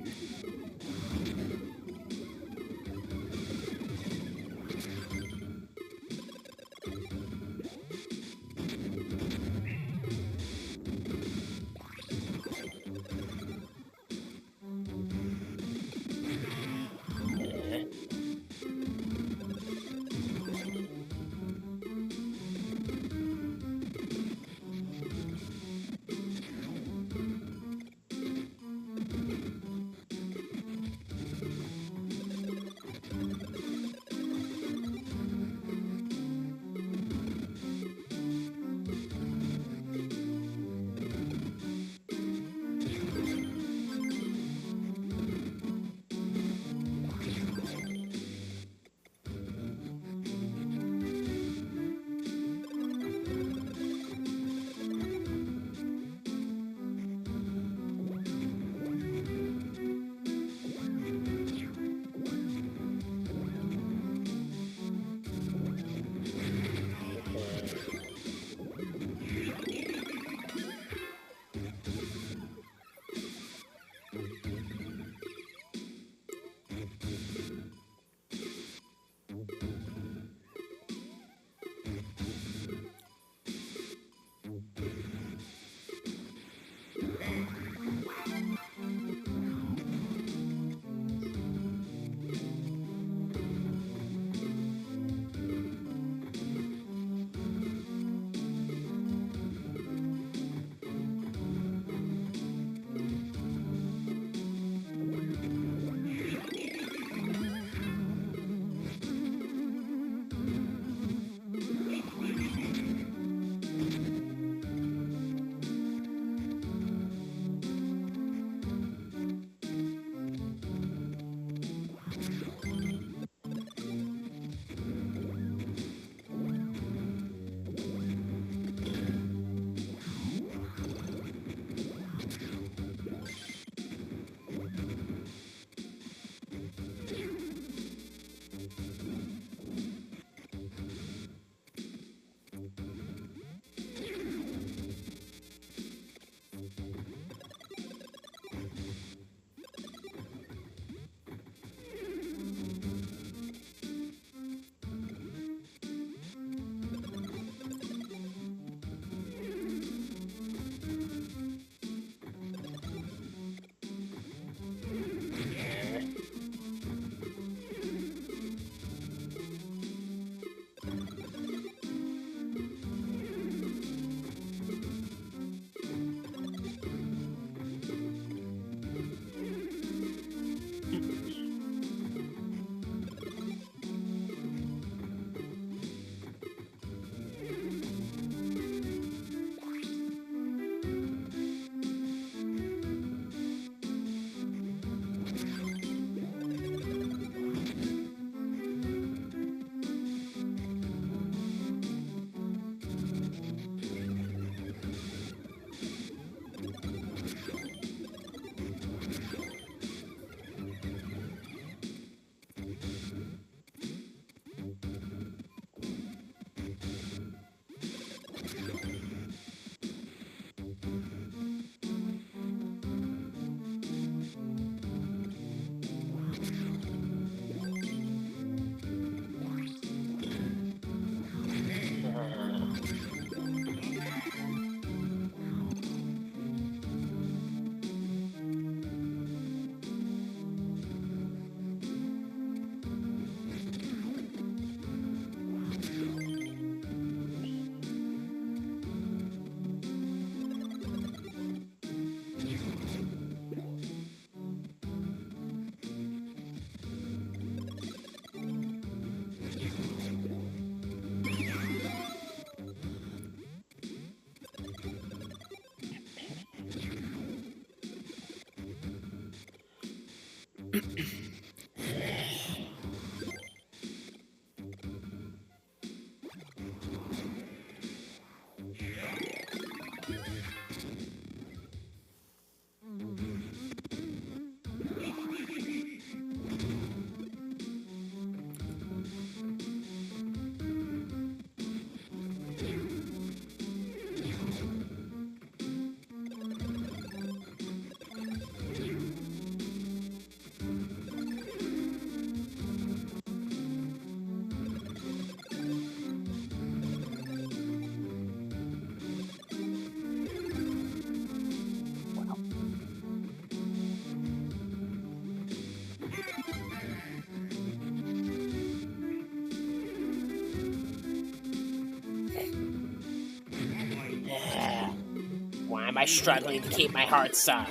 am I struggling to keep my hearts up?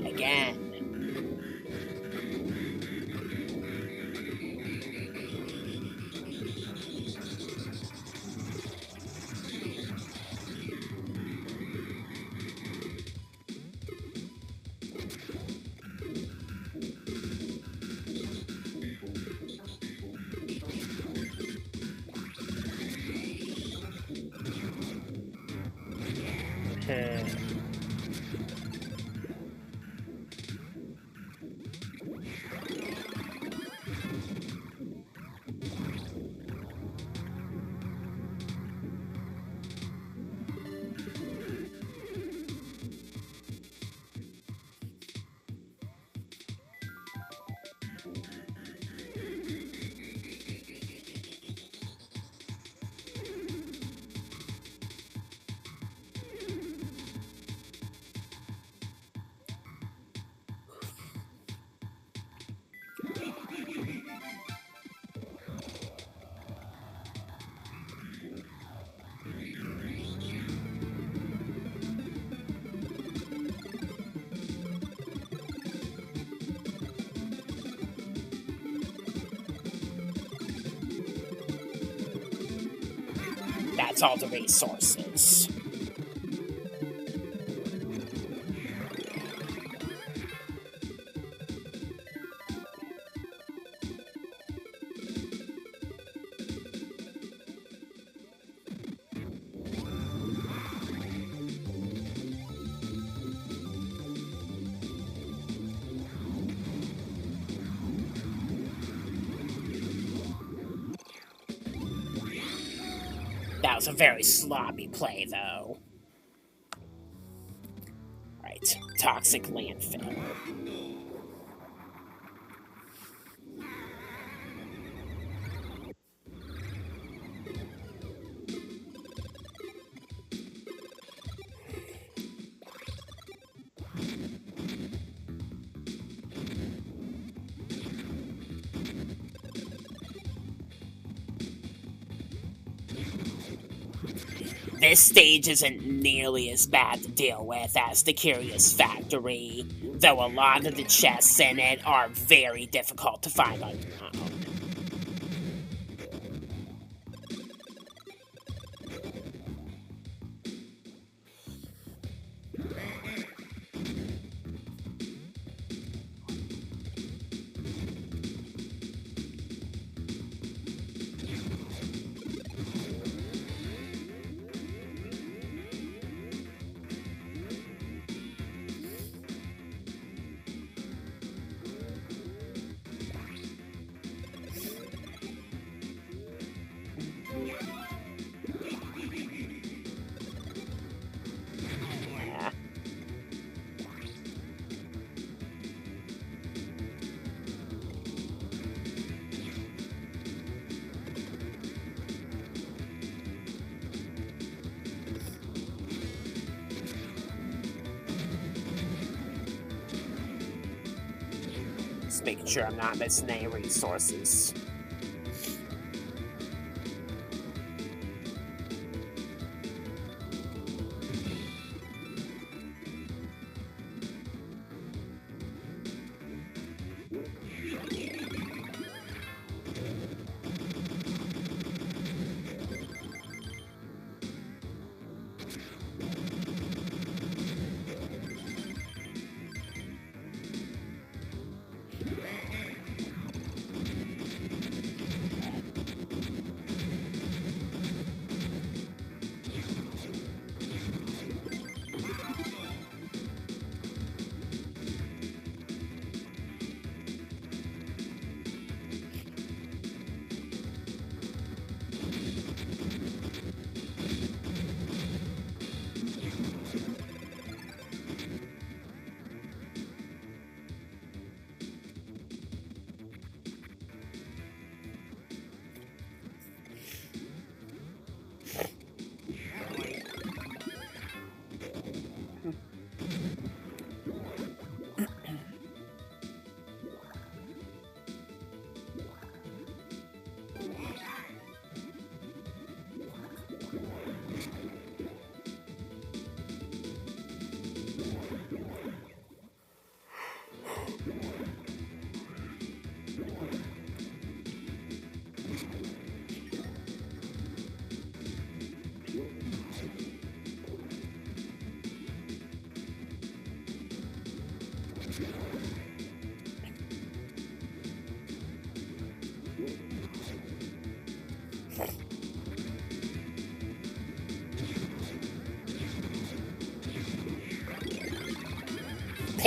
Again. That's all the resources. That was a very sloppy play, though. Right, Toxic Landfill. This stage isn't nearly as bad to deal with as the Curious Factory, though a lot of the chests in it are very difficult to find on your own. Just making sure I'm not missing any resources.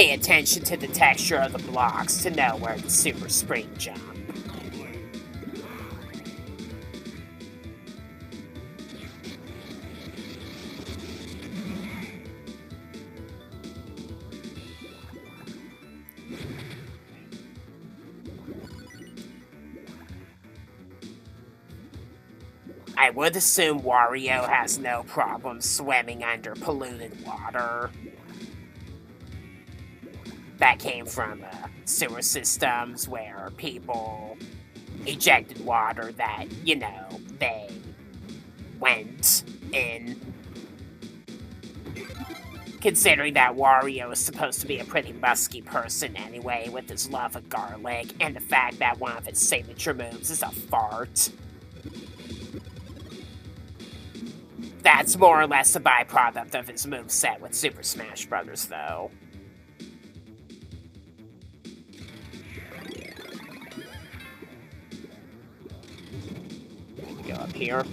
Pay attention to the texture of the blocks to know where to super spring jump. I would assume Wario has no problem swimming under polluted water. That came from sewer systems where people ejected water that, they went in. Considering that Wario is supposed to be a pretty musky person anyway with his love of garlic and the fact that one of his signature moves is a fart. That's more or less a byproduct of his moveset with Super Smash Bros., though. Go up here.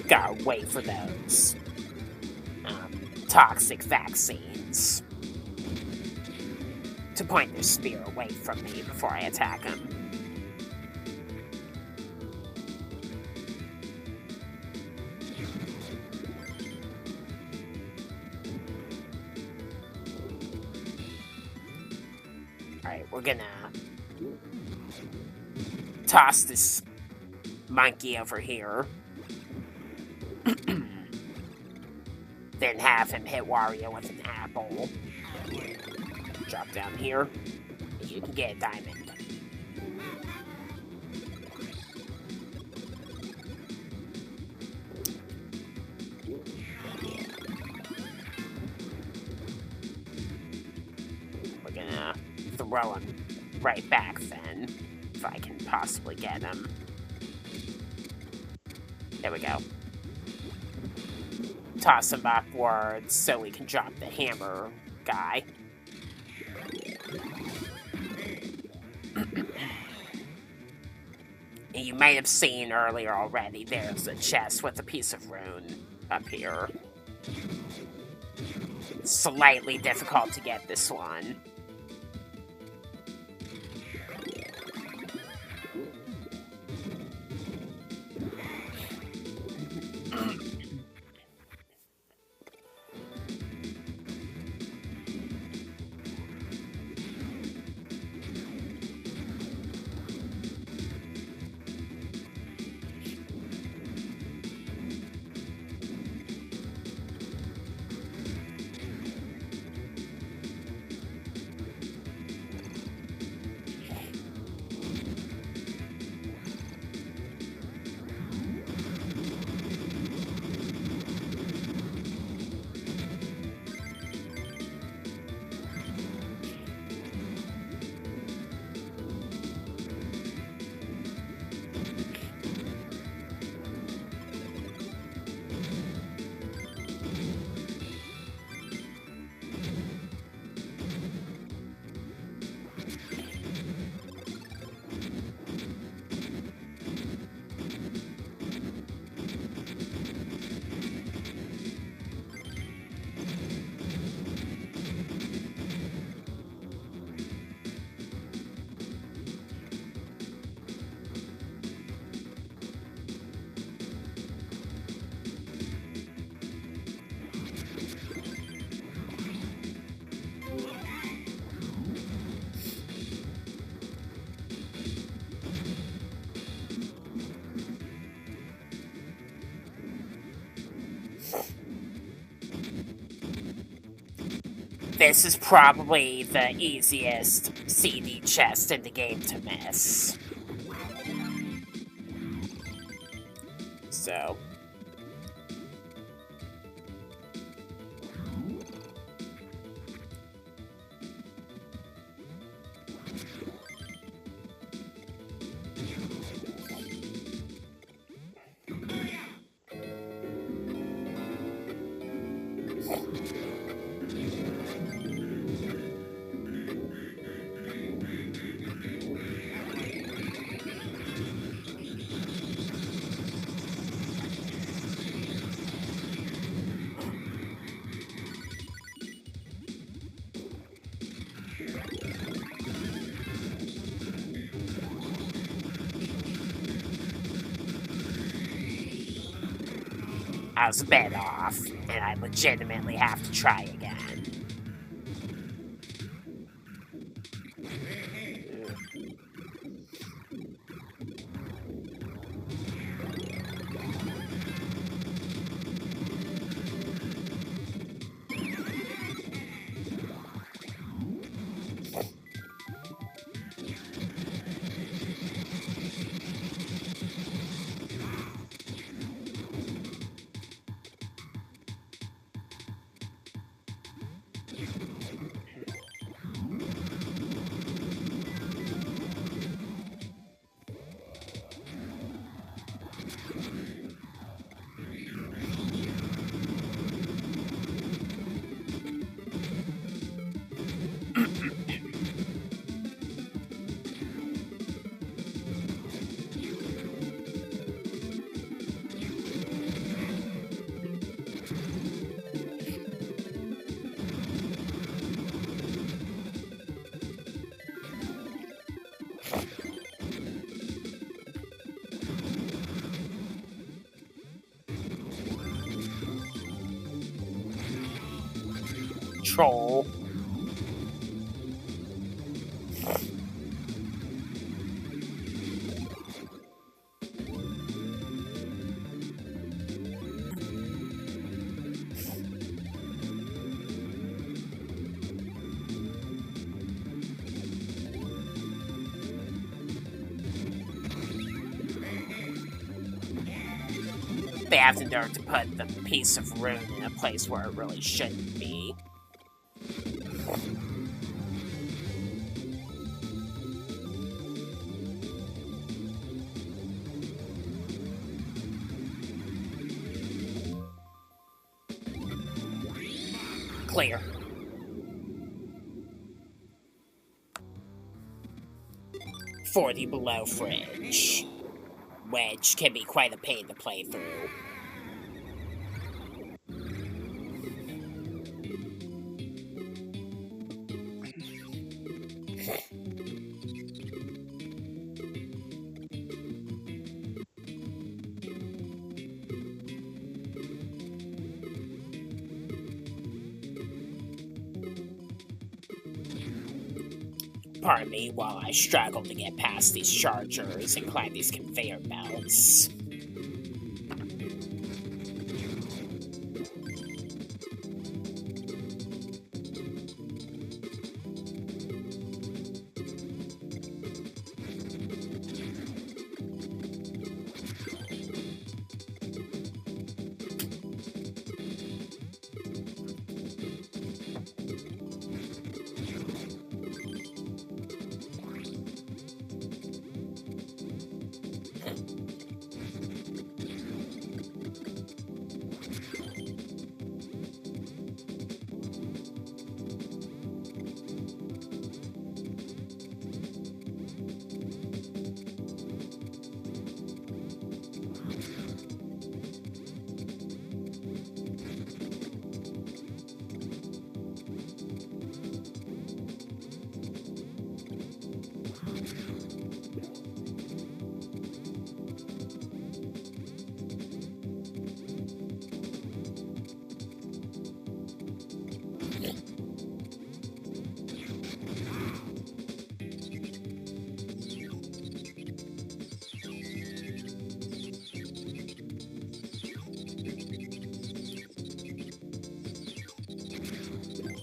Gotta wait for those toxic vaccines to point their spear away from me before I attack them. Alright, we're gonna toss this monkey over here. Then have him hit Wario with an apple. Drop down here. You can get a diamond. We're gonna throw him right back then, if I can possibly get him. There we go. Toss him upwards so we can drop the hammer guy. You may have seen earlier already, there's a chest with a piece of rune up here. Slightly difficult to get this one. This is probably the easiest CD chest in the game to miss. so. I was a bit off, and I legitimately have to try again. Troll. They have to learn to put the piece of rune in a place where it really shouldn't be. Clear. For the below fridge, which can be quite a pain to play through. Pardon me while I struggle to get past these chargers and climb these conveyor belts.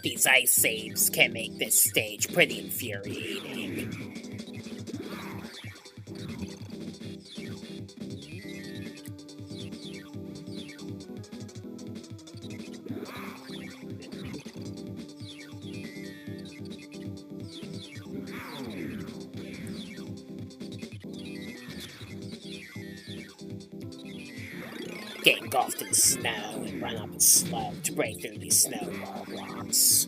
These ice saves can make this stage pretty infuriating. Get engulfed in the snow and run up a slope to break through these snowball blocks.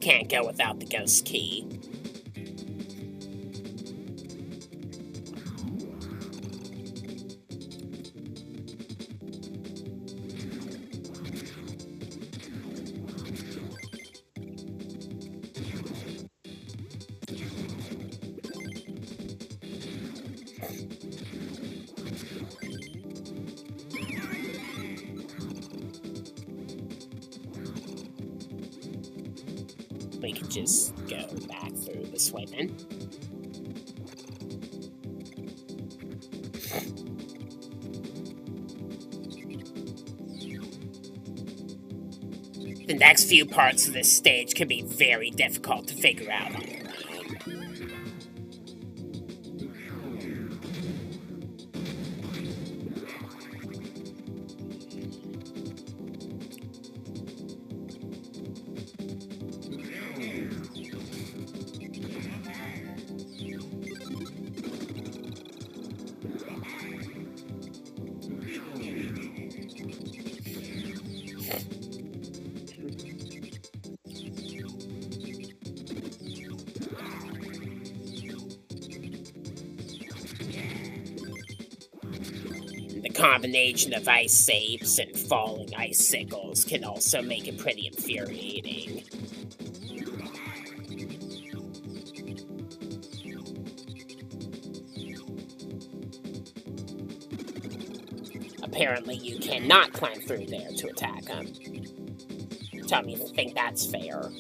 Can't go without the ghost key. We could just go back through this way then. The next few parts of this stage can be very difficult to figure out on your own. The combination of ice saves and falling icicles can also make it pretty infuriating. Apparently you cannot climb through there to attack them. Tell me if you think that's fair.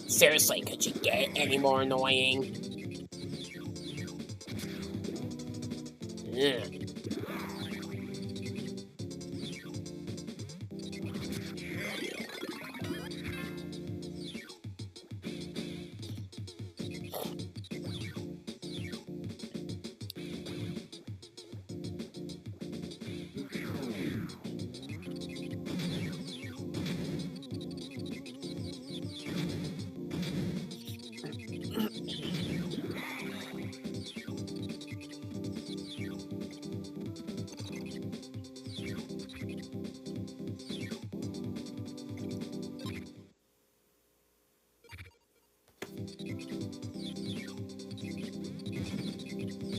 Seriously, could you get any more annoying? Ugh.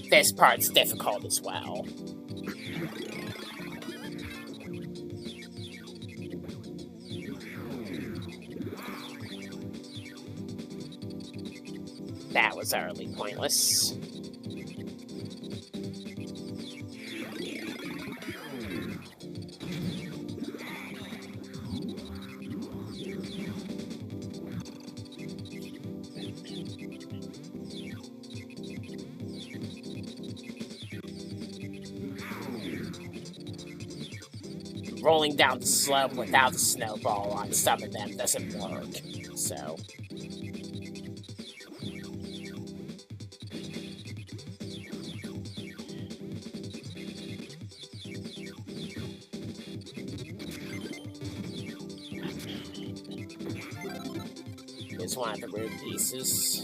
This part's difficult as well. That was utterly pointless. rolling down the slope without a snowball on some of them doesn't work. So. Here's one of the room pieces.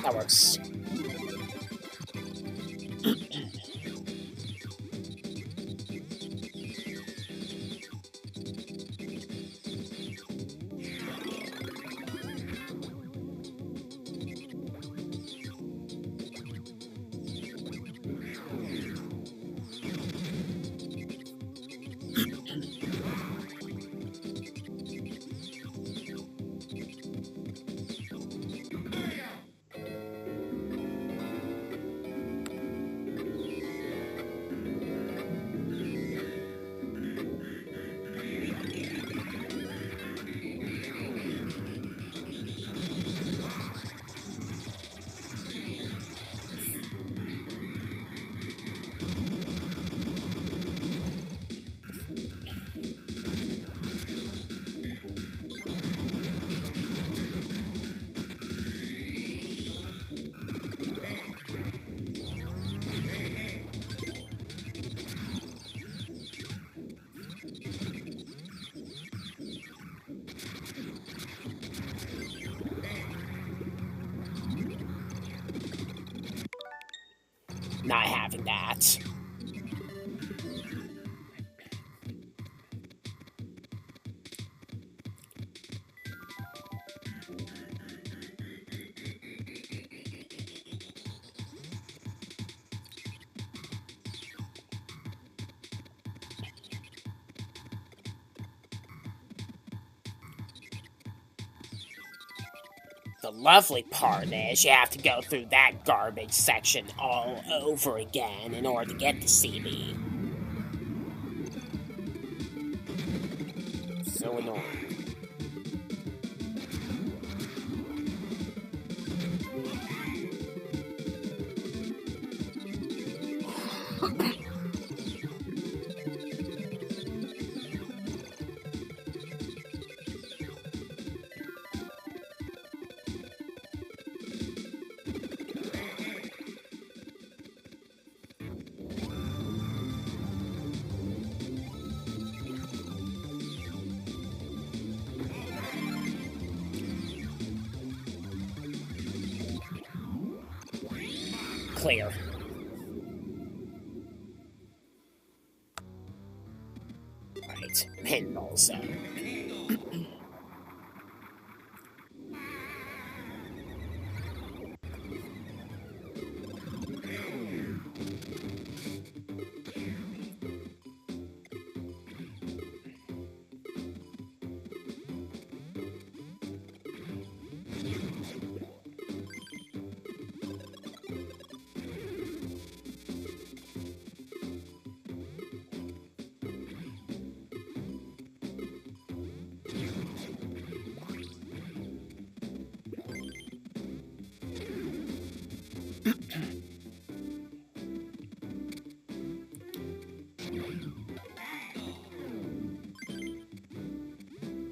That works. Not having that. The lovely part is you have to go through that garbage section all over again in order to get to CB. So annoying. Clear. Right, Pinball Zone.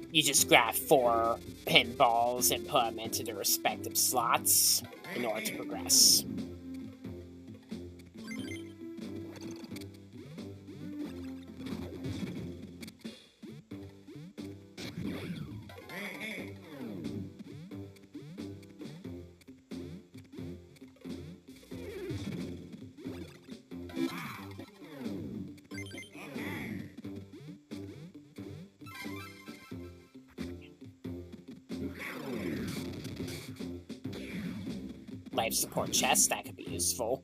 You just grab 4 pinballs and put them into their respective slots in order to progress. life support chest, that could be useful.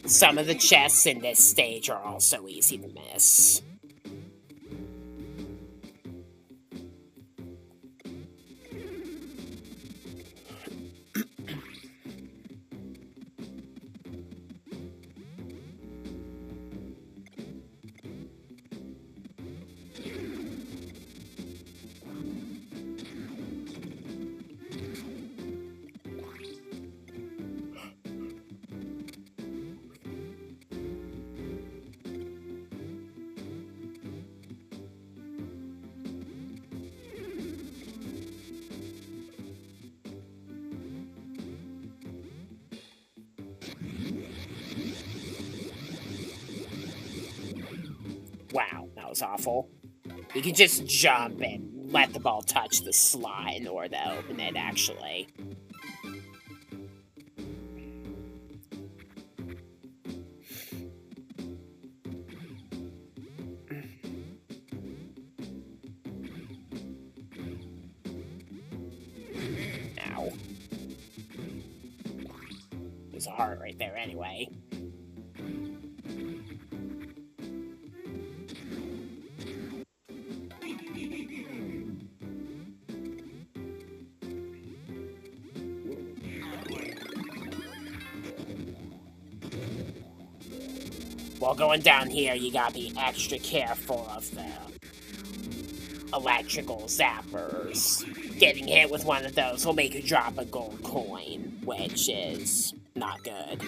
Some of the chests in this stage are also easy to miss. Wow, that was awful. You can just jump and let the ball touch the slot in order to open it, actually. Ow. There's a heart right there anyway. While going down here, you gotta be extra careful of the electrical zappers. Getting hit with one of those will make you drop a gold coin, which is not good.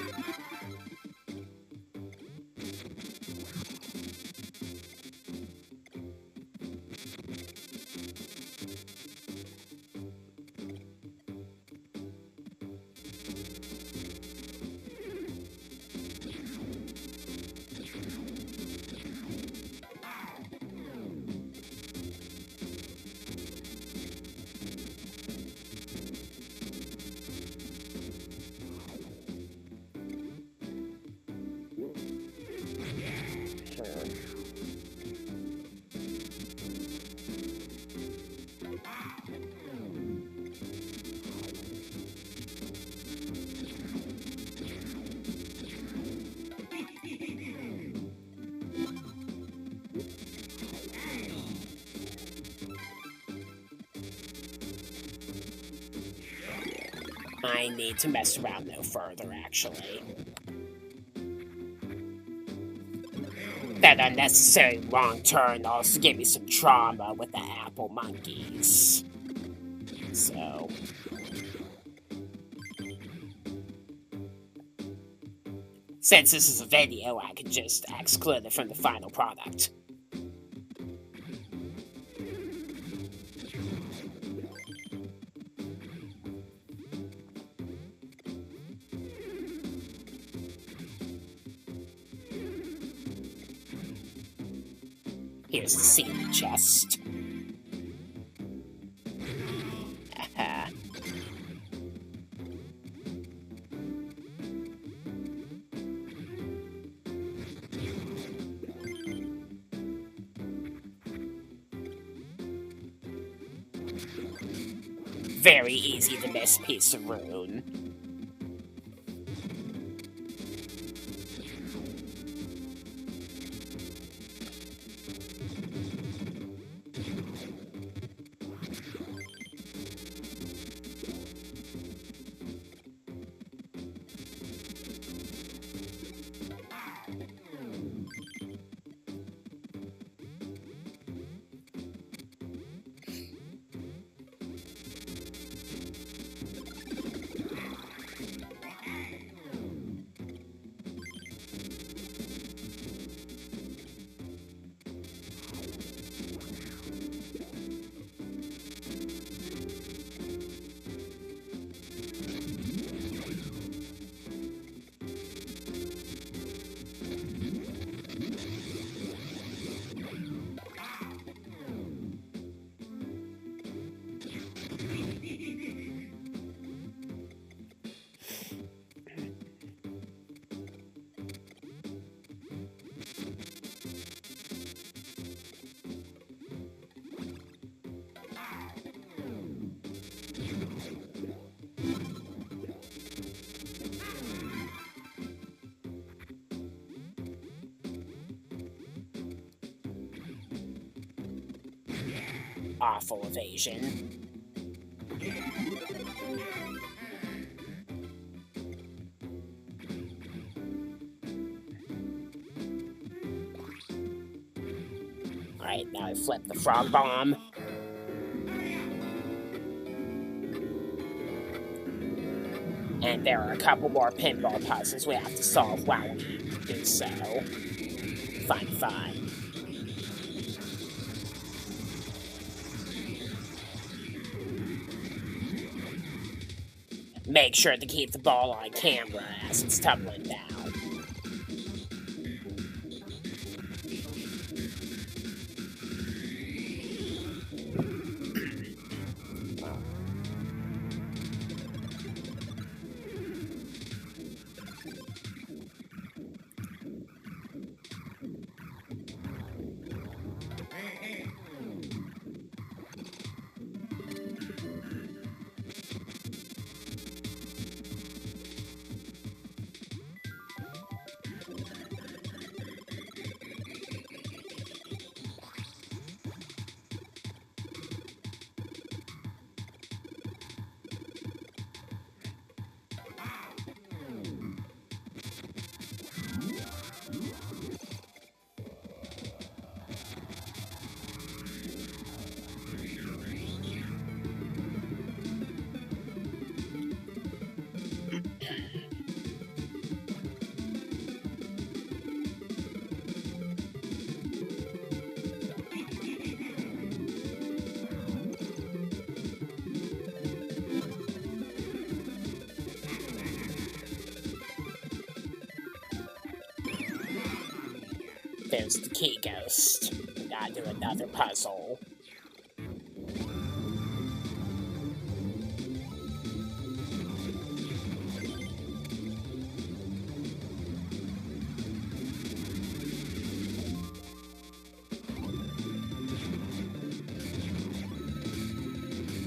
I need to mess around no further, actually. That unnecessary wrong turn also gave me some trauma with the apple monkeys. So... since this is a video, I can just exclude it from the final product. Here's the seed chest. very easy to miss piece of rune. Awful evasion. Alright, now I flip the frog bomb. And there are a couple more pinball puzzles we have to solve while we do so. Fun. Make sure to keep the ball on camera as it's tumbling down. There's the key ghost. We gotta do another puzzle.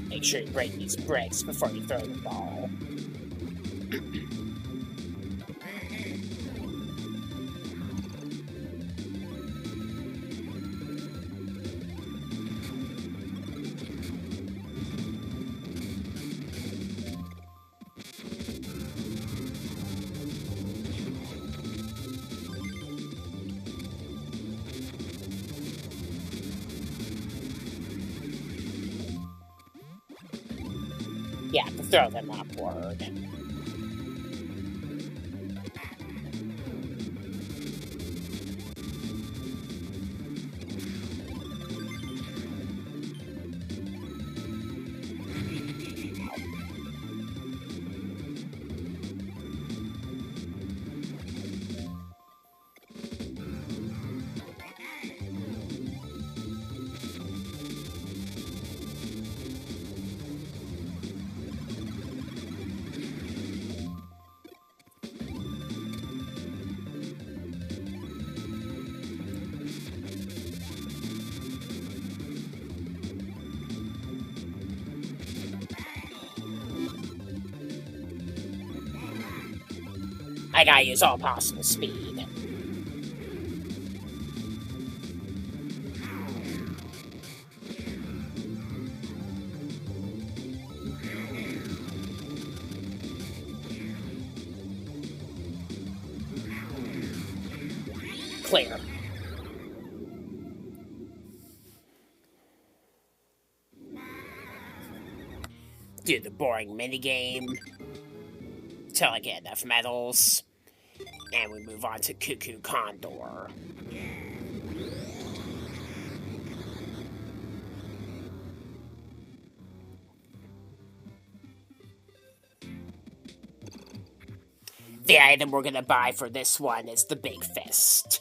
Make sure you break these bricks before you throw the ball. Yeah, to throw them upward. I gotta use all possible speed. Clear. Do the boring minigame till I get enough medals, and we move on to Cuckoo Condor. The item we're gonna buy for this one is the Big Fist.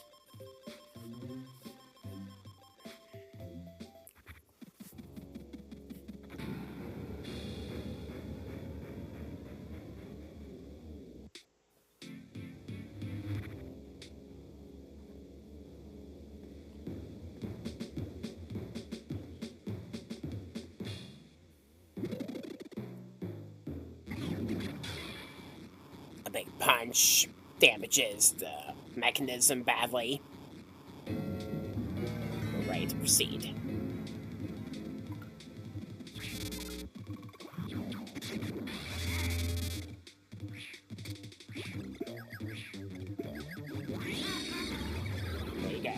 Big punch damages the mechanism badly. We're ready to proceed. There you go.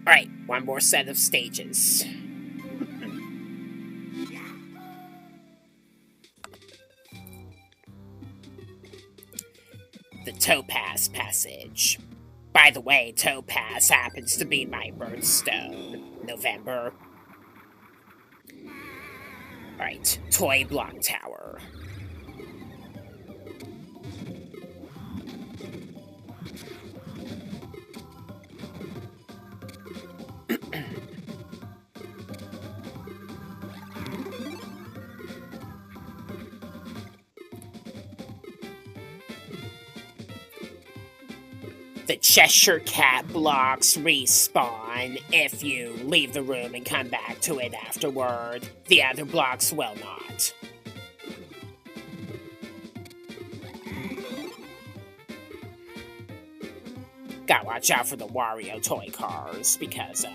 Alright, one more set of stages. The Topaz Passage. By the way, Topaz happens to be my birthstone. November. Alright, Toy Block Tower. The Cheshire Cat blocks respawn if you leave the room and come back to it afterward. The other blocks will not. Gotta watch out for the Wario toy cars, because,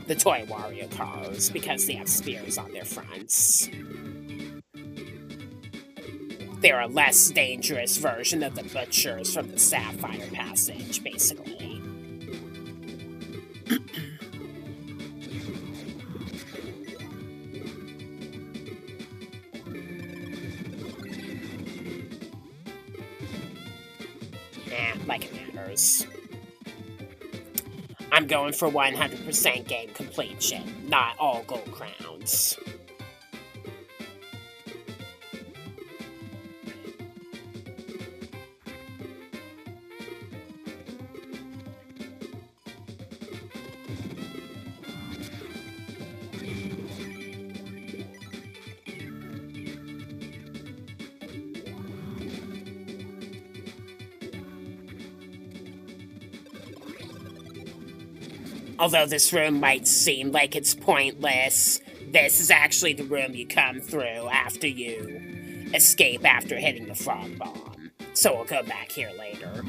the toy Wario cars, because they have spears on their fronts. They're a less dangerous version of the butchers from the Sapphire passage, basically. Like it matters. I'm going for 100% game completion, not all gold crowns. Although this room might seem like it's pointless, this is actually the room you come through after you escape after hitting the frog bomb. So we'll go back here later.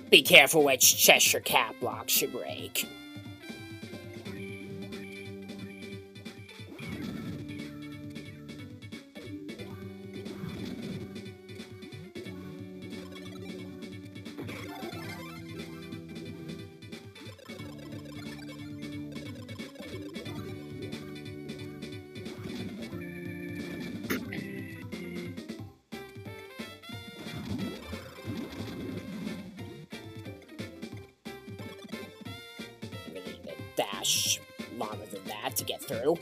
Be careful which Cheshire Cat blocks you break. Dash longer than that to get through.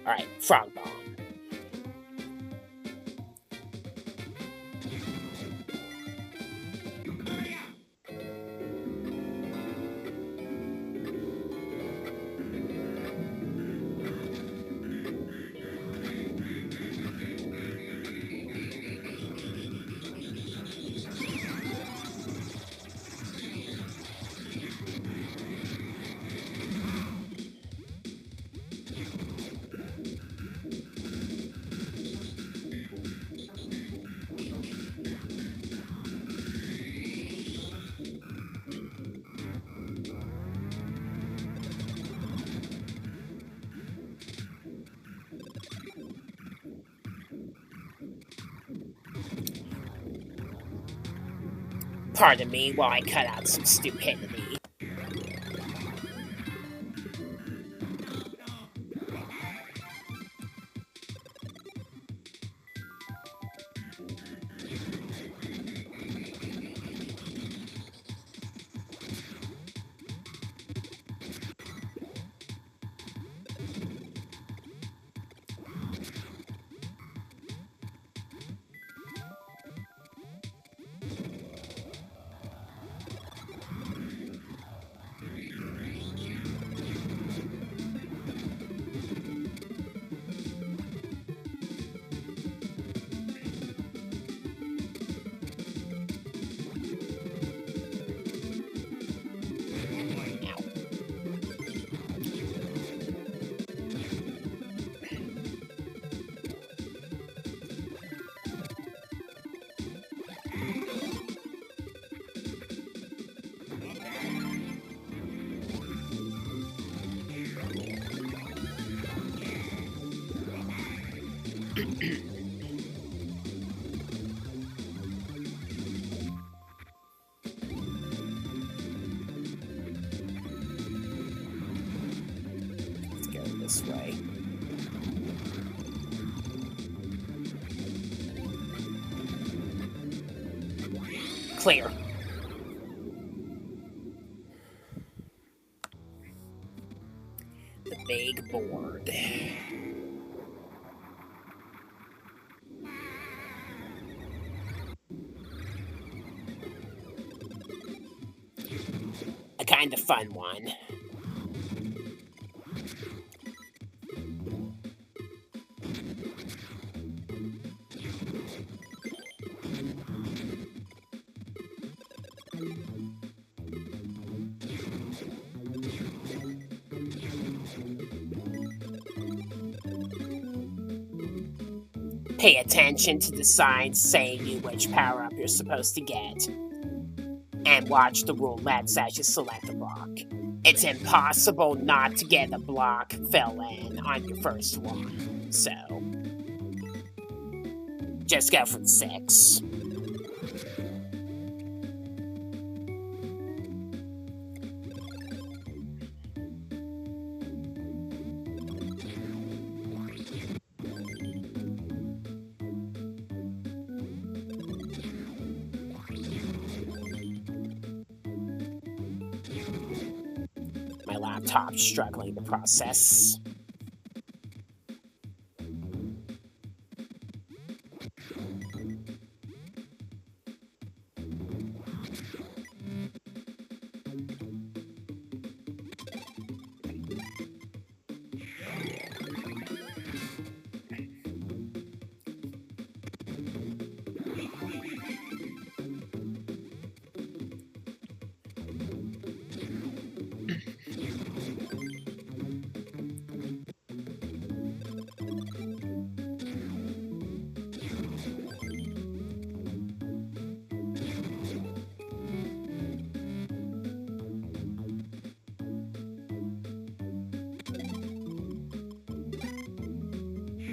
Alright, Frog Bomb. Pardon me while I cut out some stupidity. Let's go this way. Clear. The big board. A kind of fun one. Pay attention to the signs saying you which power-up you're supposed to get. And watch the roulettes as you select a block. It's impossible not to get a block fill in on your first one, so just go for the 6. My laptop's struggling to process.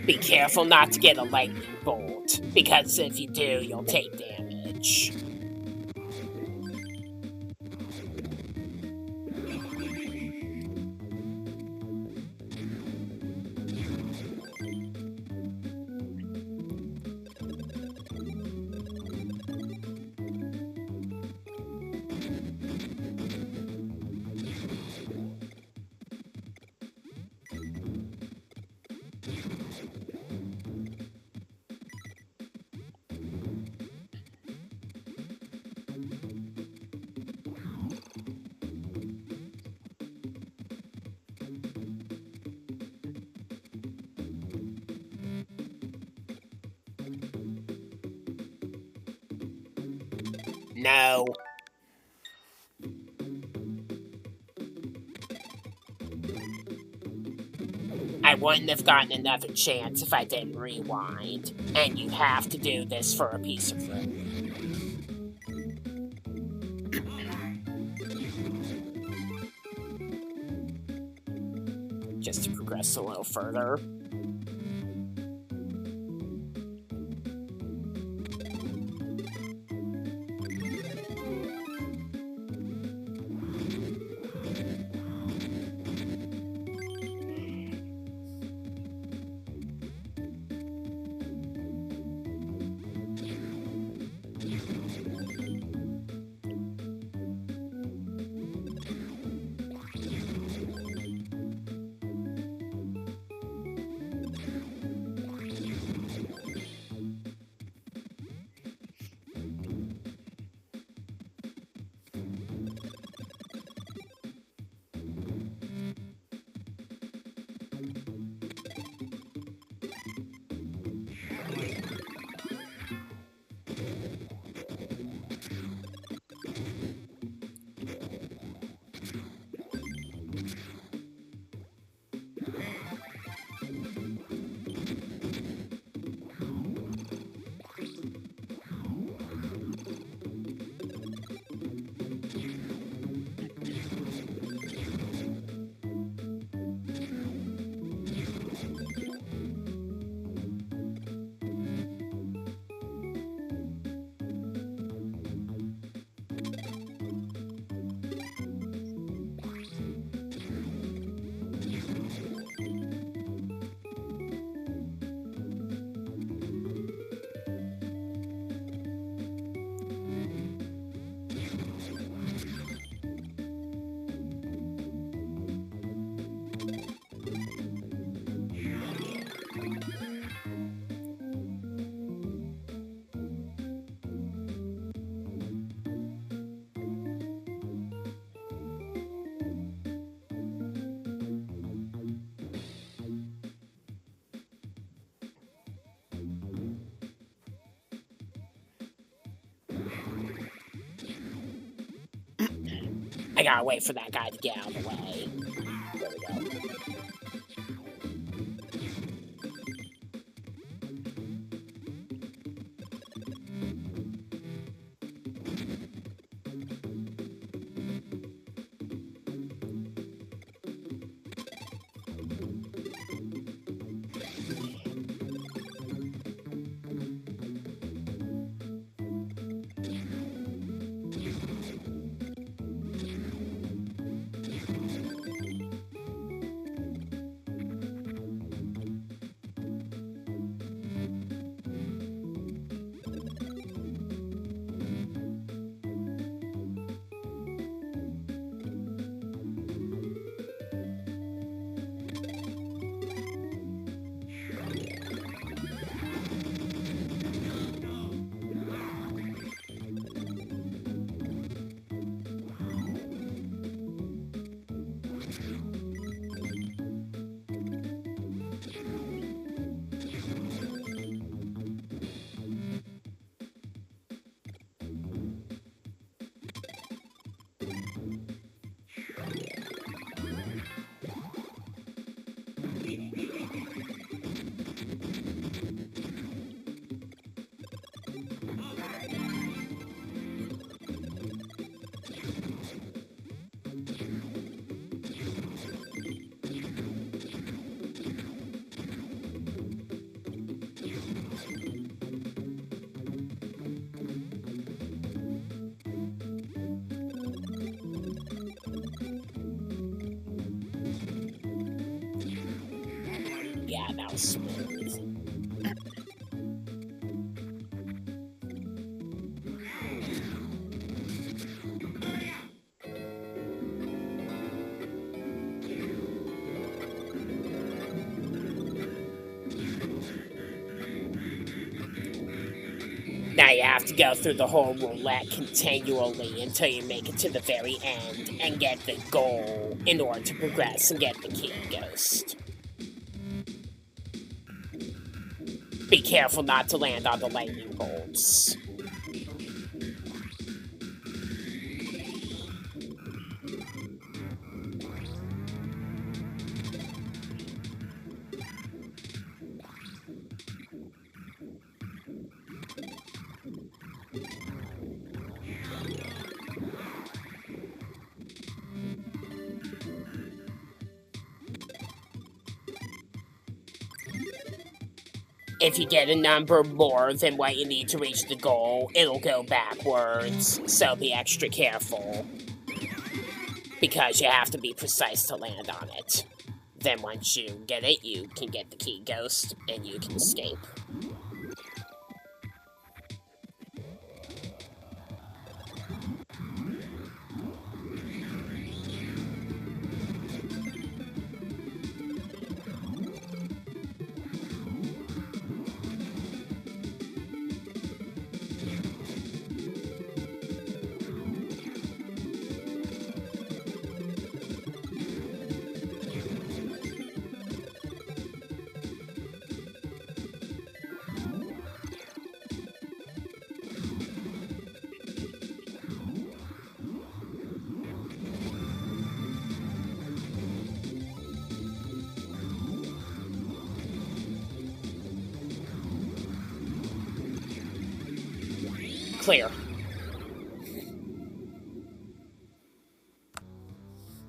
Be careful not to get a lightning bolt, because if you do, you'll take damage. No. I wouldn't have gotten another chance if I didn't rewind, and you have to do this for a piece of fruit. Just to progress a little further. gotta wait for that guy to get out of the way. There we go. Yeah, that was smooth. Now you have to go through the whole roulette continually until you make it to the very end and get the goal in order to progress and get the key ghost. Be careful not to land on the lightning bolts. If you get a number more than what you need to reach the goal, it'll go backwards, so be extra careful. Because you have to be precise to land on it. Then once you get it, you can get the key ghost, and you can escape. Clear.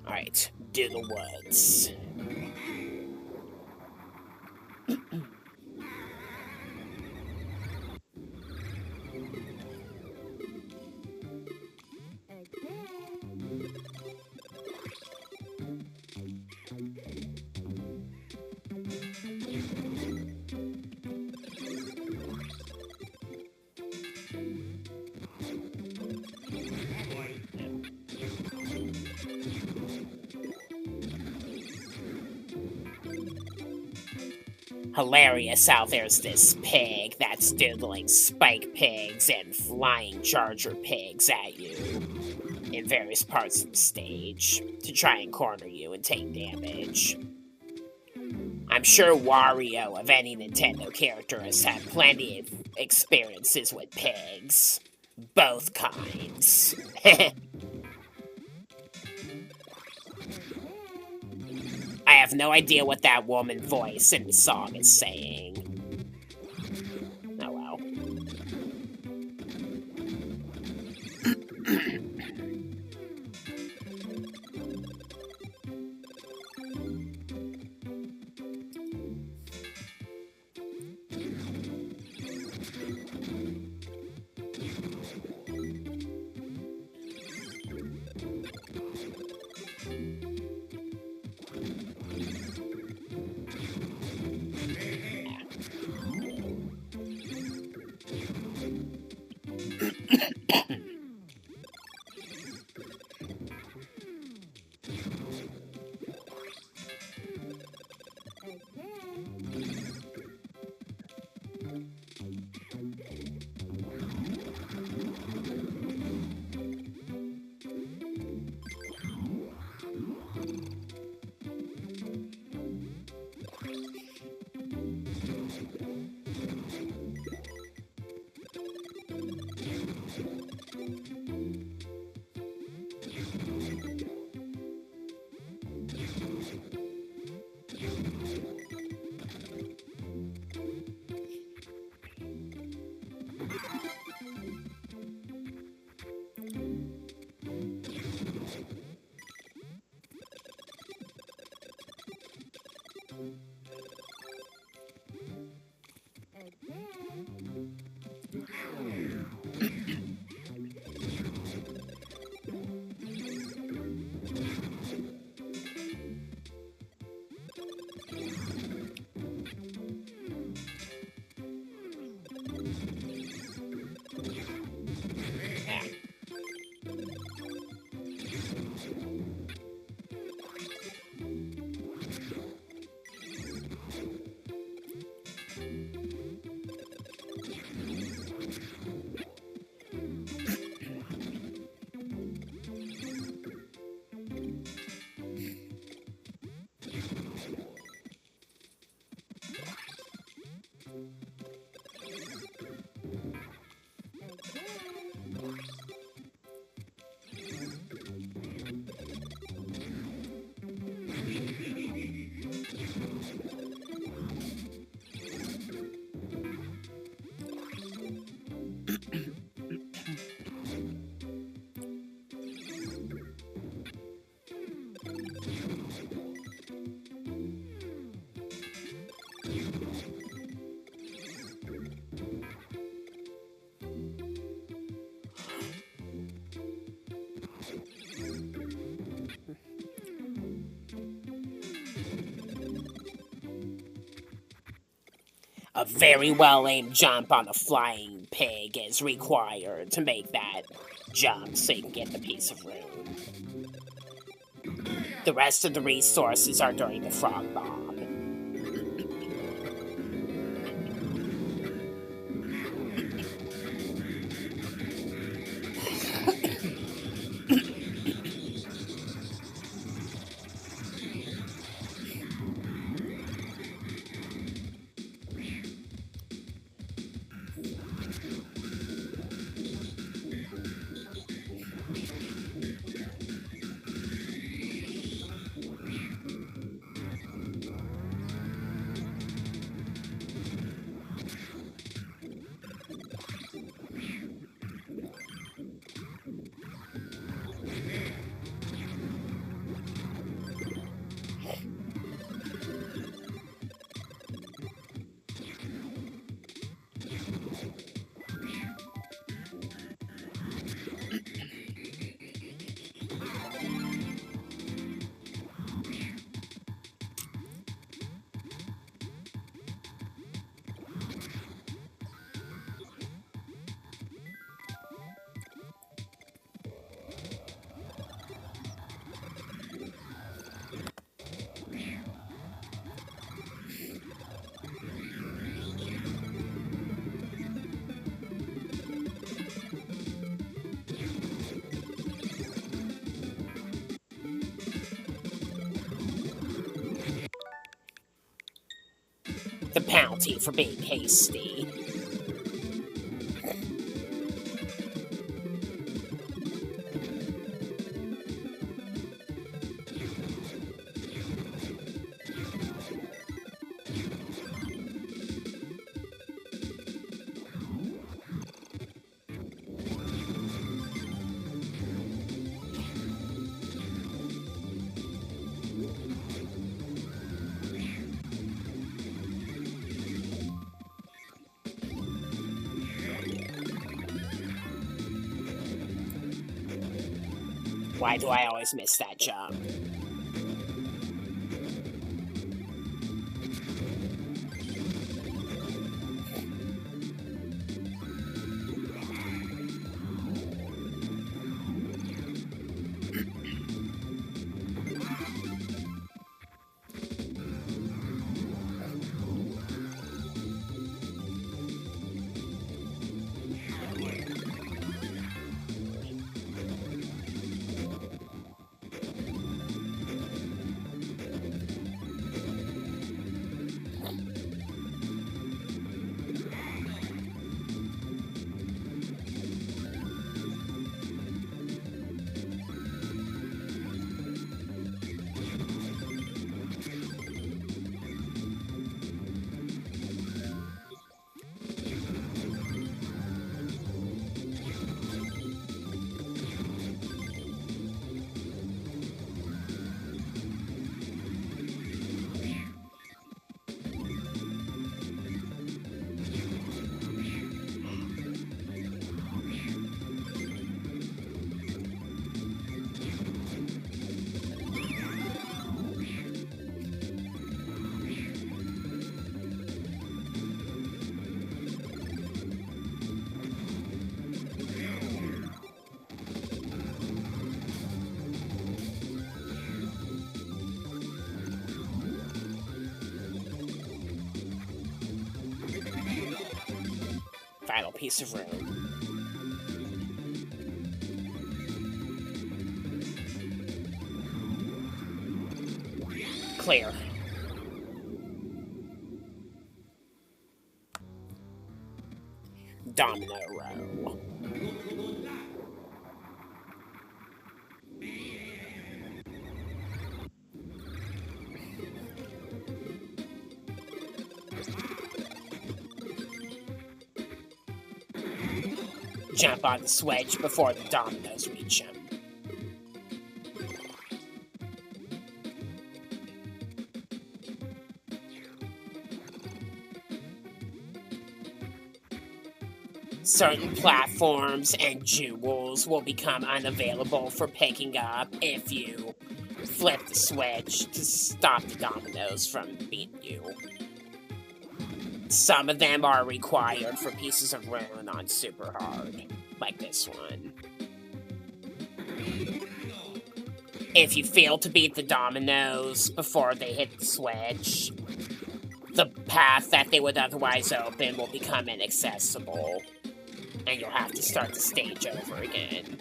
Alright, Doodle Woods. Hilarious how there's this pig that's doodling spike pigs and flying charger pigs at you in various parts of the stage to try and corner you and take damage. I'm sure Wario of any Nintendo character has had plenty of experiences with pigs. Both kinds. I have no idea what that woman voice in the song is saying. Oh well. A very well-aimed jump on a flying pig is required to make that jump so you can get the piece of room. The rest of the resources are during the frog bomb. The penalty for being hasty. Why do I always miss that jump? Final piece of room. Clear. Domino Row. Jump on the switch before the dominoes reach him. Certain platforms and jewels will become unavailable for picking up if you flip the switch to stop the dominoes from beating you. Some of them are required for pieces of ruin on super hard, like this one. If you fail to beat the dominoes before they hit the switch, the path that they would otherwise open will become inaccessible, and you'll have to start the stage over again.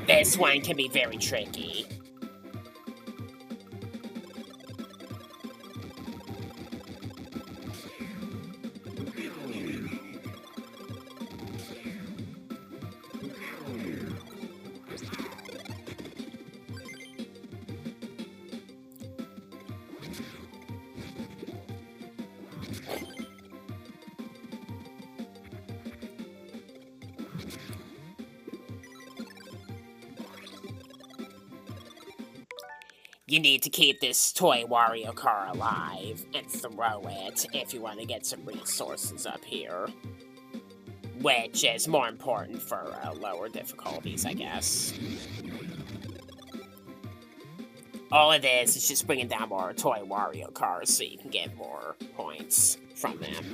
This one can be very tricky. You need to keep this toy Wario car alive and throw it if you want to get some resources up here. Which is more important for lower difficulties, I guess. All it is just bringing down more toy Wario cars so you can get more points from them.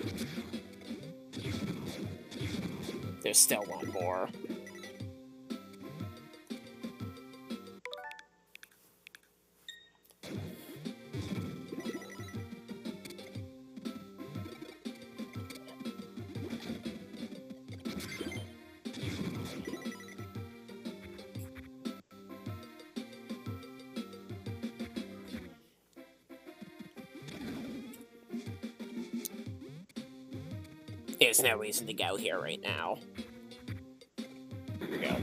There's still one more. There's no reason to go here right now. Go.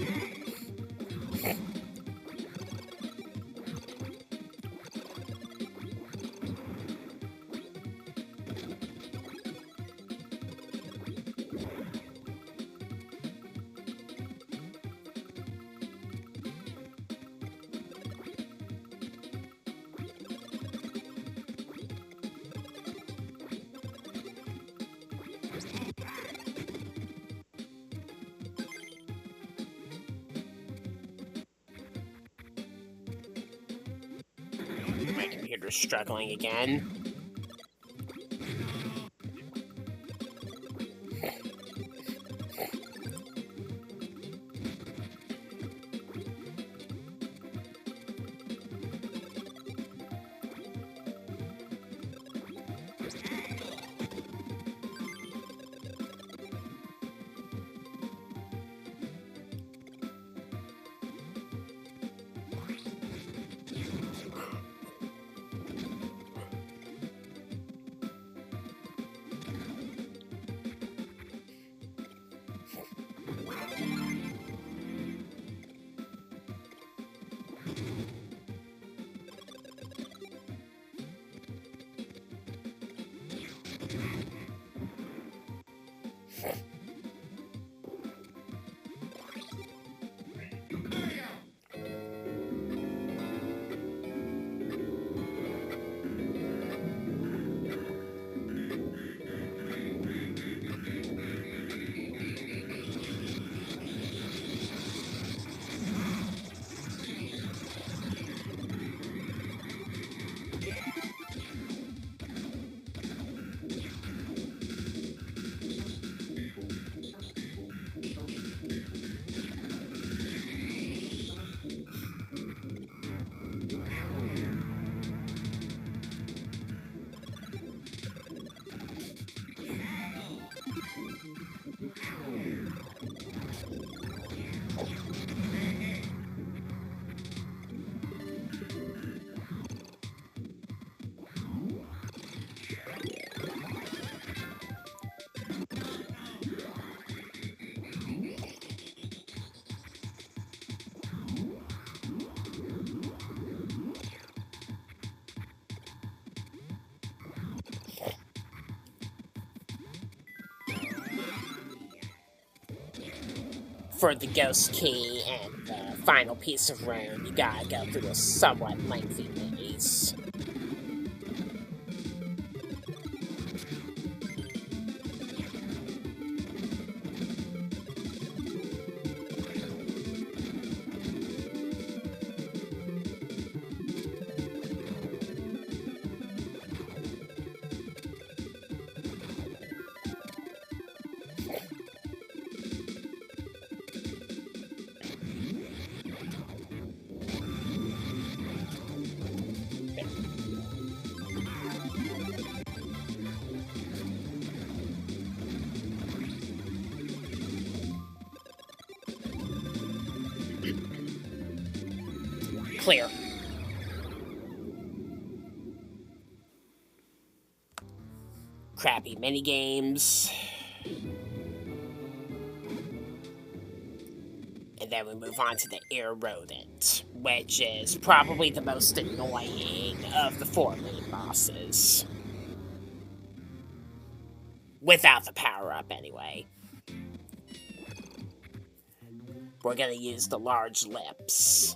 you're struggling again. For the ghost key and the final piece of room, you gotta go through a somewhat lengthy maze. Clear. Crappy minigames. And then we move on to the Aerodent, which is probably the most annoying of the 4 main bosses. Without the power-up, anyway. We're gonna use the large lips.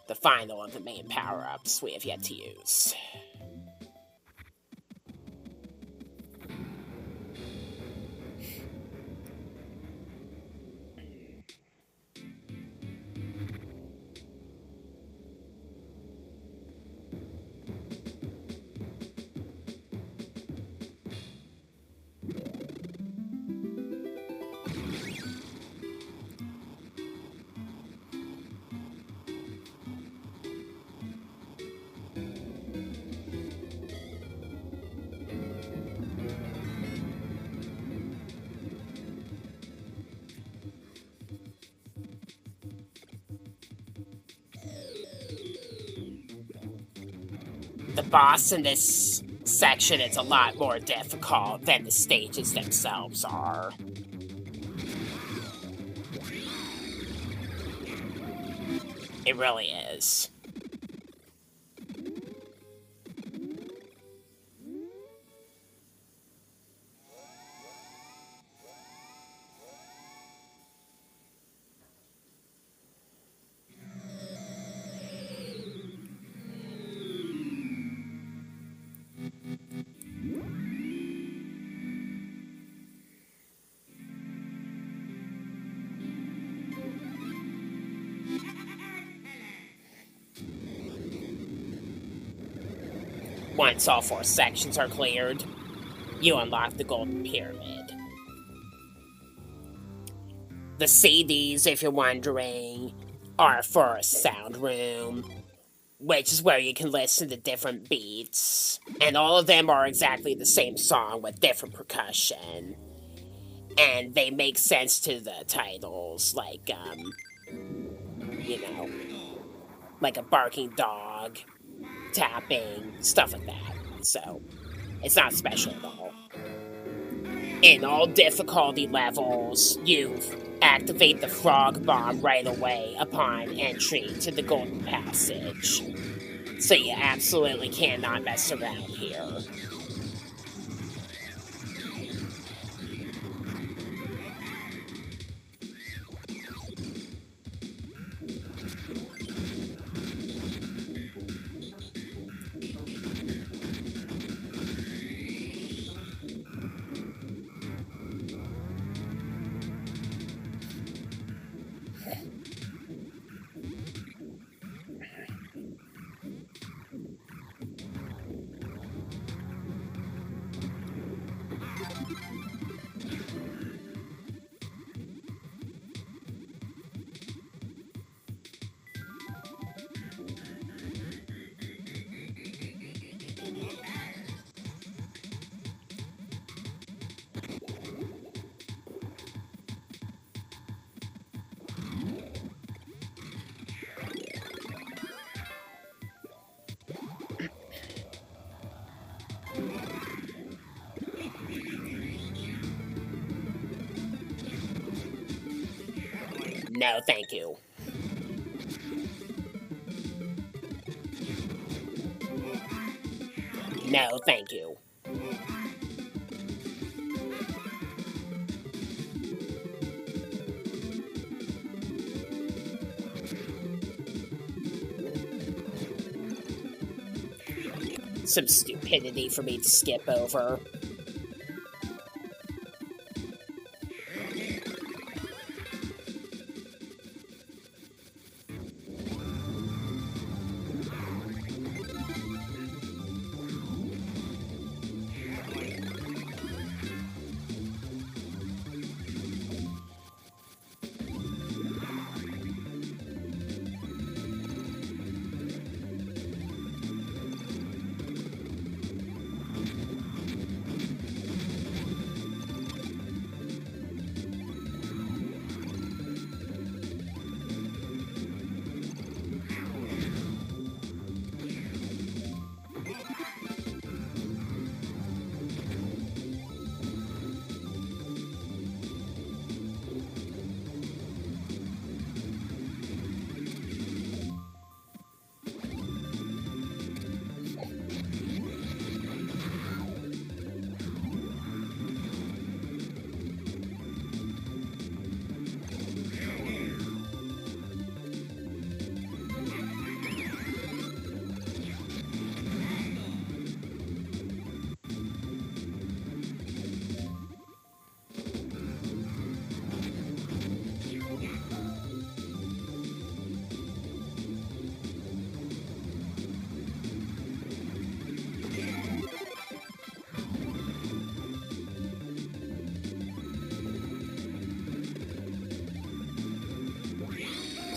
The final of the main power-ups we have yet to use. The boss in this section is a lot more difficult than the stages themselves are. It really is. Once all 4 sections are cleared, you unlock the Golden Pyramid. The CDs, if you're wondering, are for a sound room, which is where you can listen to different beats, and all of them are exactly the same song with different percussion, and they make sense to the titles, like, like a barking dog, tapping, stuff like that, so it's not special at all. In all difficulty levels, you activate the frog bomb right away upon entry to the Golden Passage. So you absolutely cannot mess around here. No, thank you. No, thank you. Some stupidity for me to skip over.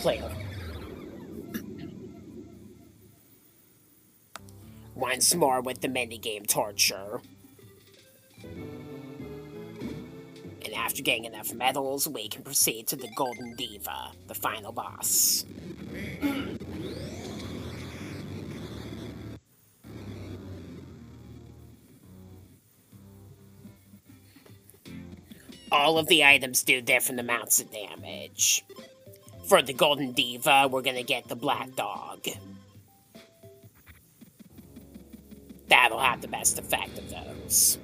Clear. Once more with the minigame torture. And after getting enough medals, we can proceed to the Golden Diva, the final boss. All of the items do different amounts of damage. For the Golden Diva, we're gonna get the Black Dog. That'll have the best effect of those.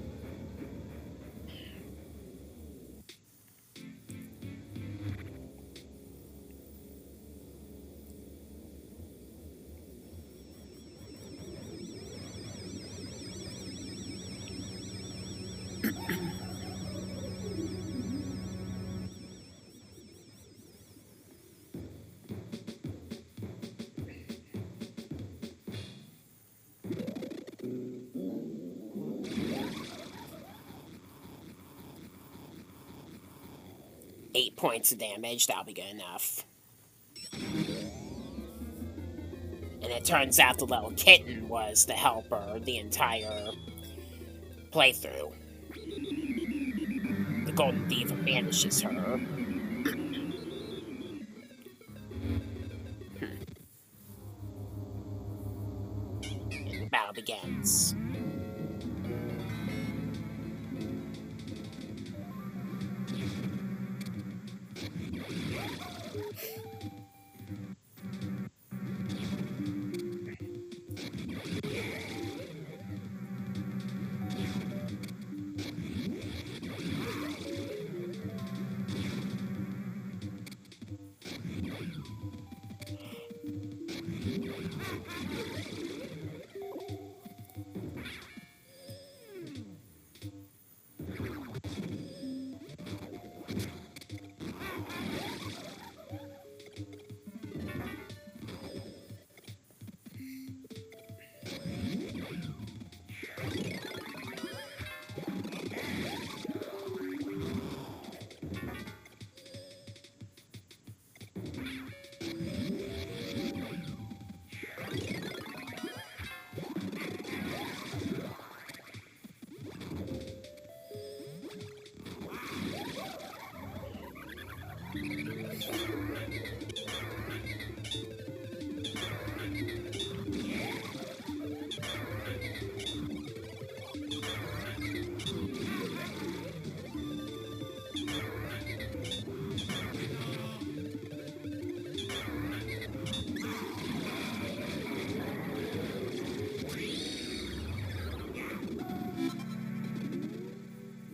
8 points of damage, that'll be good enough. And it turns out the little kitten was the helper the entire playthrough. The golden diva banishes her. And the battle begins.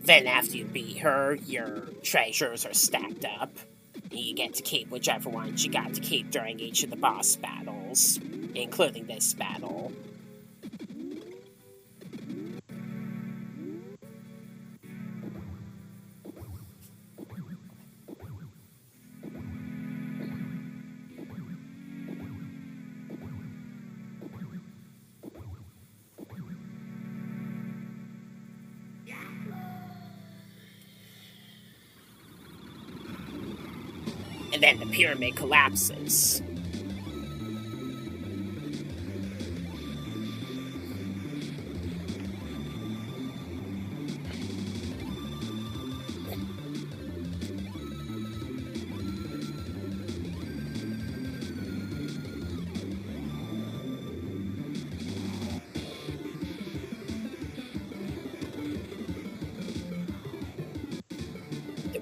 Then after you beat her, your treasures are stacked up. You get to keep whichever ones you got to keep during each of the boss battles, including this battle. And then the pyramid collapses.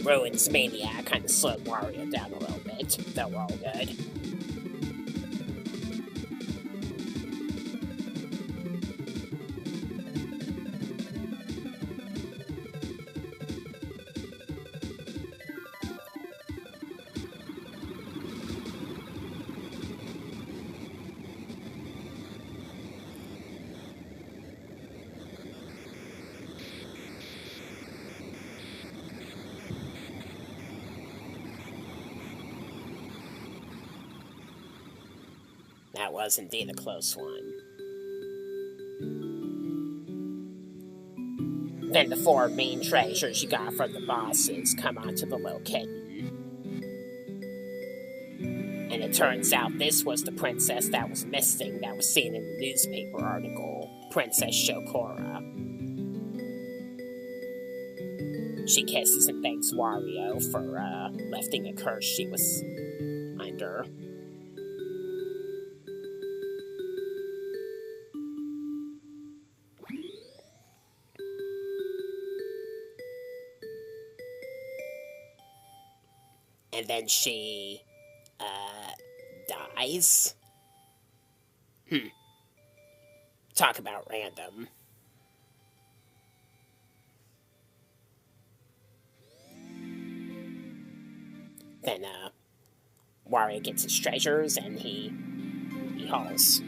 Ruins Maniac kind of slowed Wario down a little bit. That were all good. That was indeed a close one. Then the 4 main treasures you got from the bosses come onto the little kitten. And it turns out this was the princess that was missing that was seen in the newspaper article, Princess Shokora. She kisses and thanks Wario for lifting a curse she was under. And then she, dies? Talk about random. Then, Wario gets his treasures and he hauls.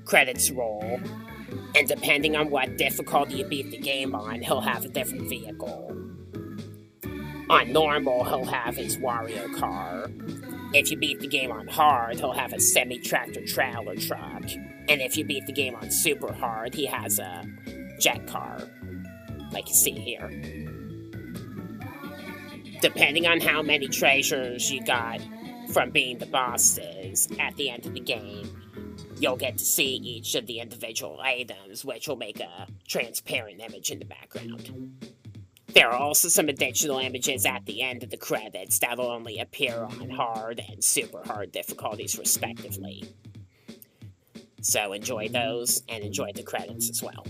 Credits roll. And depending on what difficulty you beat the game on, he'll have a different vehicle. On normal, he'll have his Wario car. If you beat the game on hard, he'll have a semi-tractor trailer truck. And if you beat the game on super hard, he has a jet car. like you see here. Depending on how many treasures you got from being the bosses at the end of the game, you'll get to see each of the individual items, which will make a transparent image in the background. There are also some additional images at the end of the credits that'll only appear on hard and super hard difficulties, respectively. So enjoy those, and enjoy the credits as well.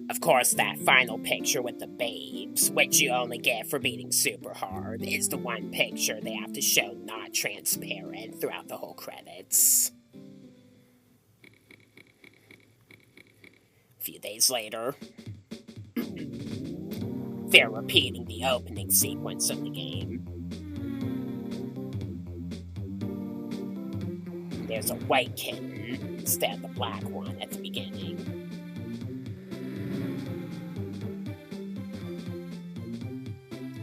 Of course, that final picture with the babes, which you only get for beating super hard, is the one picture they have to show not transparent throughout the whole credits. A few days later, they're repeating the opening sequence of the game. There's a white kitten instead of the black one at the beginning.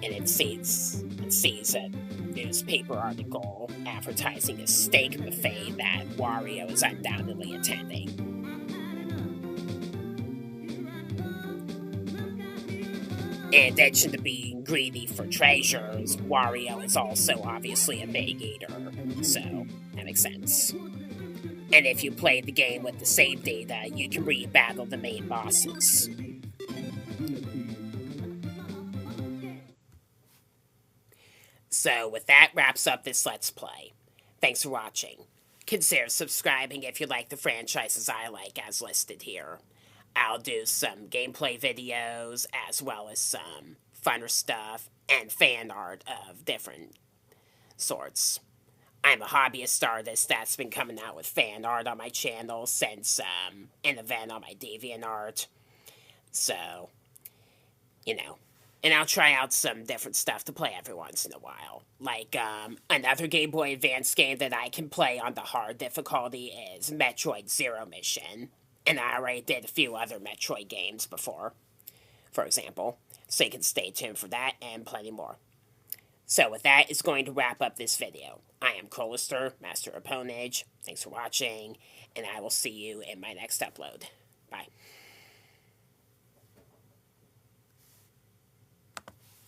And it sees a newspaper article advertising a steak buffet that Wario is undoubtedly attending. In addition to being greedy for treasures, Wario is also obviously a big eater, so that makes sense. And if you play the game with the save data, you can re-battle the main bosses. So with that wraps up this Let's Play. Thanks for watching. Consider subscribing if you like the franchises I like as listed here. I'll do some gameplay videos as well as some funner stuff and fan art of different sorts. I'm a hobbyist artist that's been coming out with fan art on my channel since an event on my DeviantArt. So, And I'll try out some different stuff to play every once in a while. Like, another Game Boy Advance game that I can play on the hard difficulty is Metroid Zero Mission. And I already did a few other Metroid games before, for example. So you can stay tuned for that and plenty more. So with that, it's going to wrap up this video. I am Colister, Master of Ponage. Thanks for watching, and I will see you in my next upload. Bye.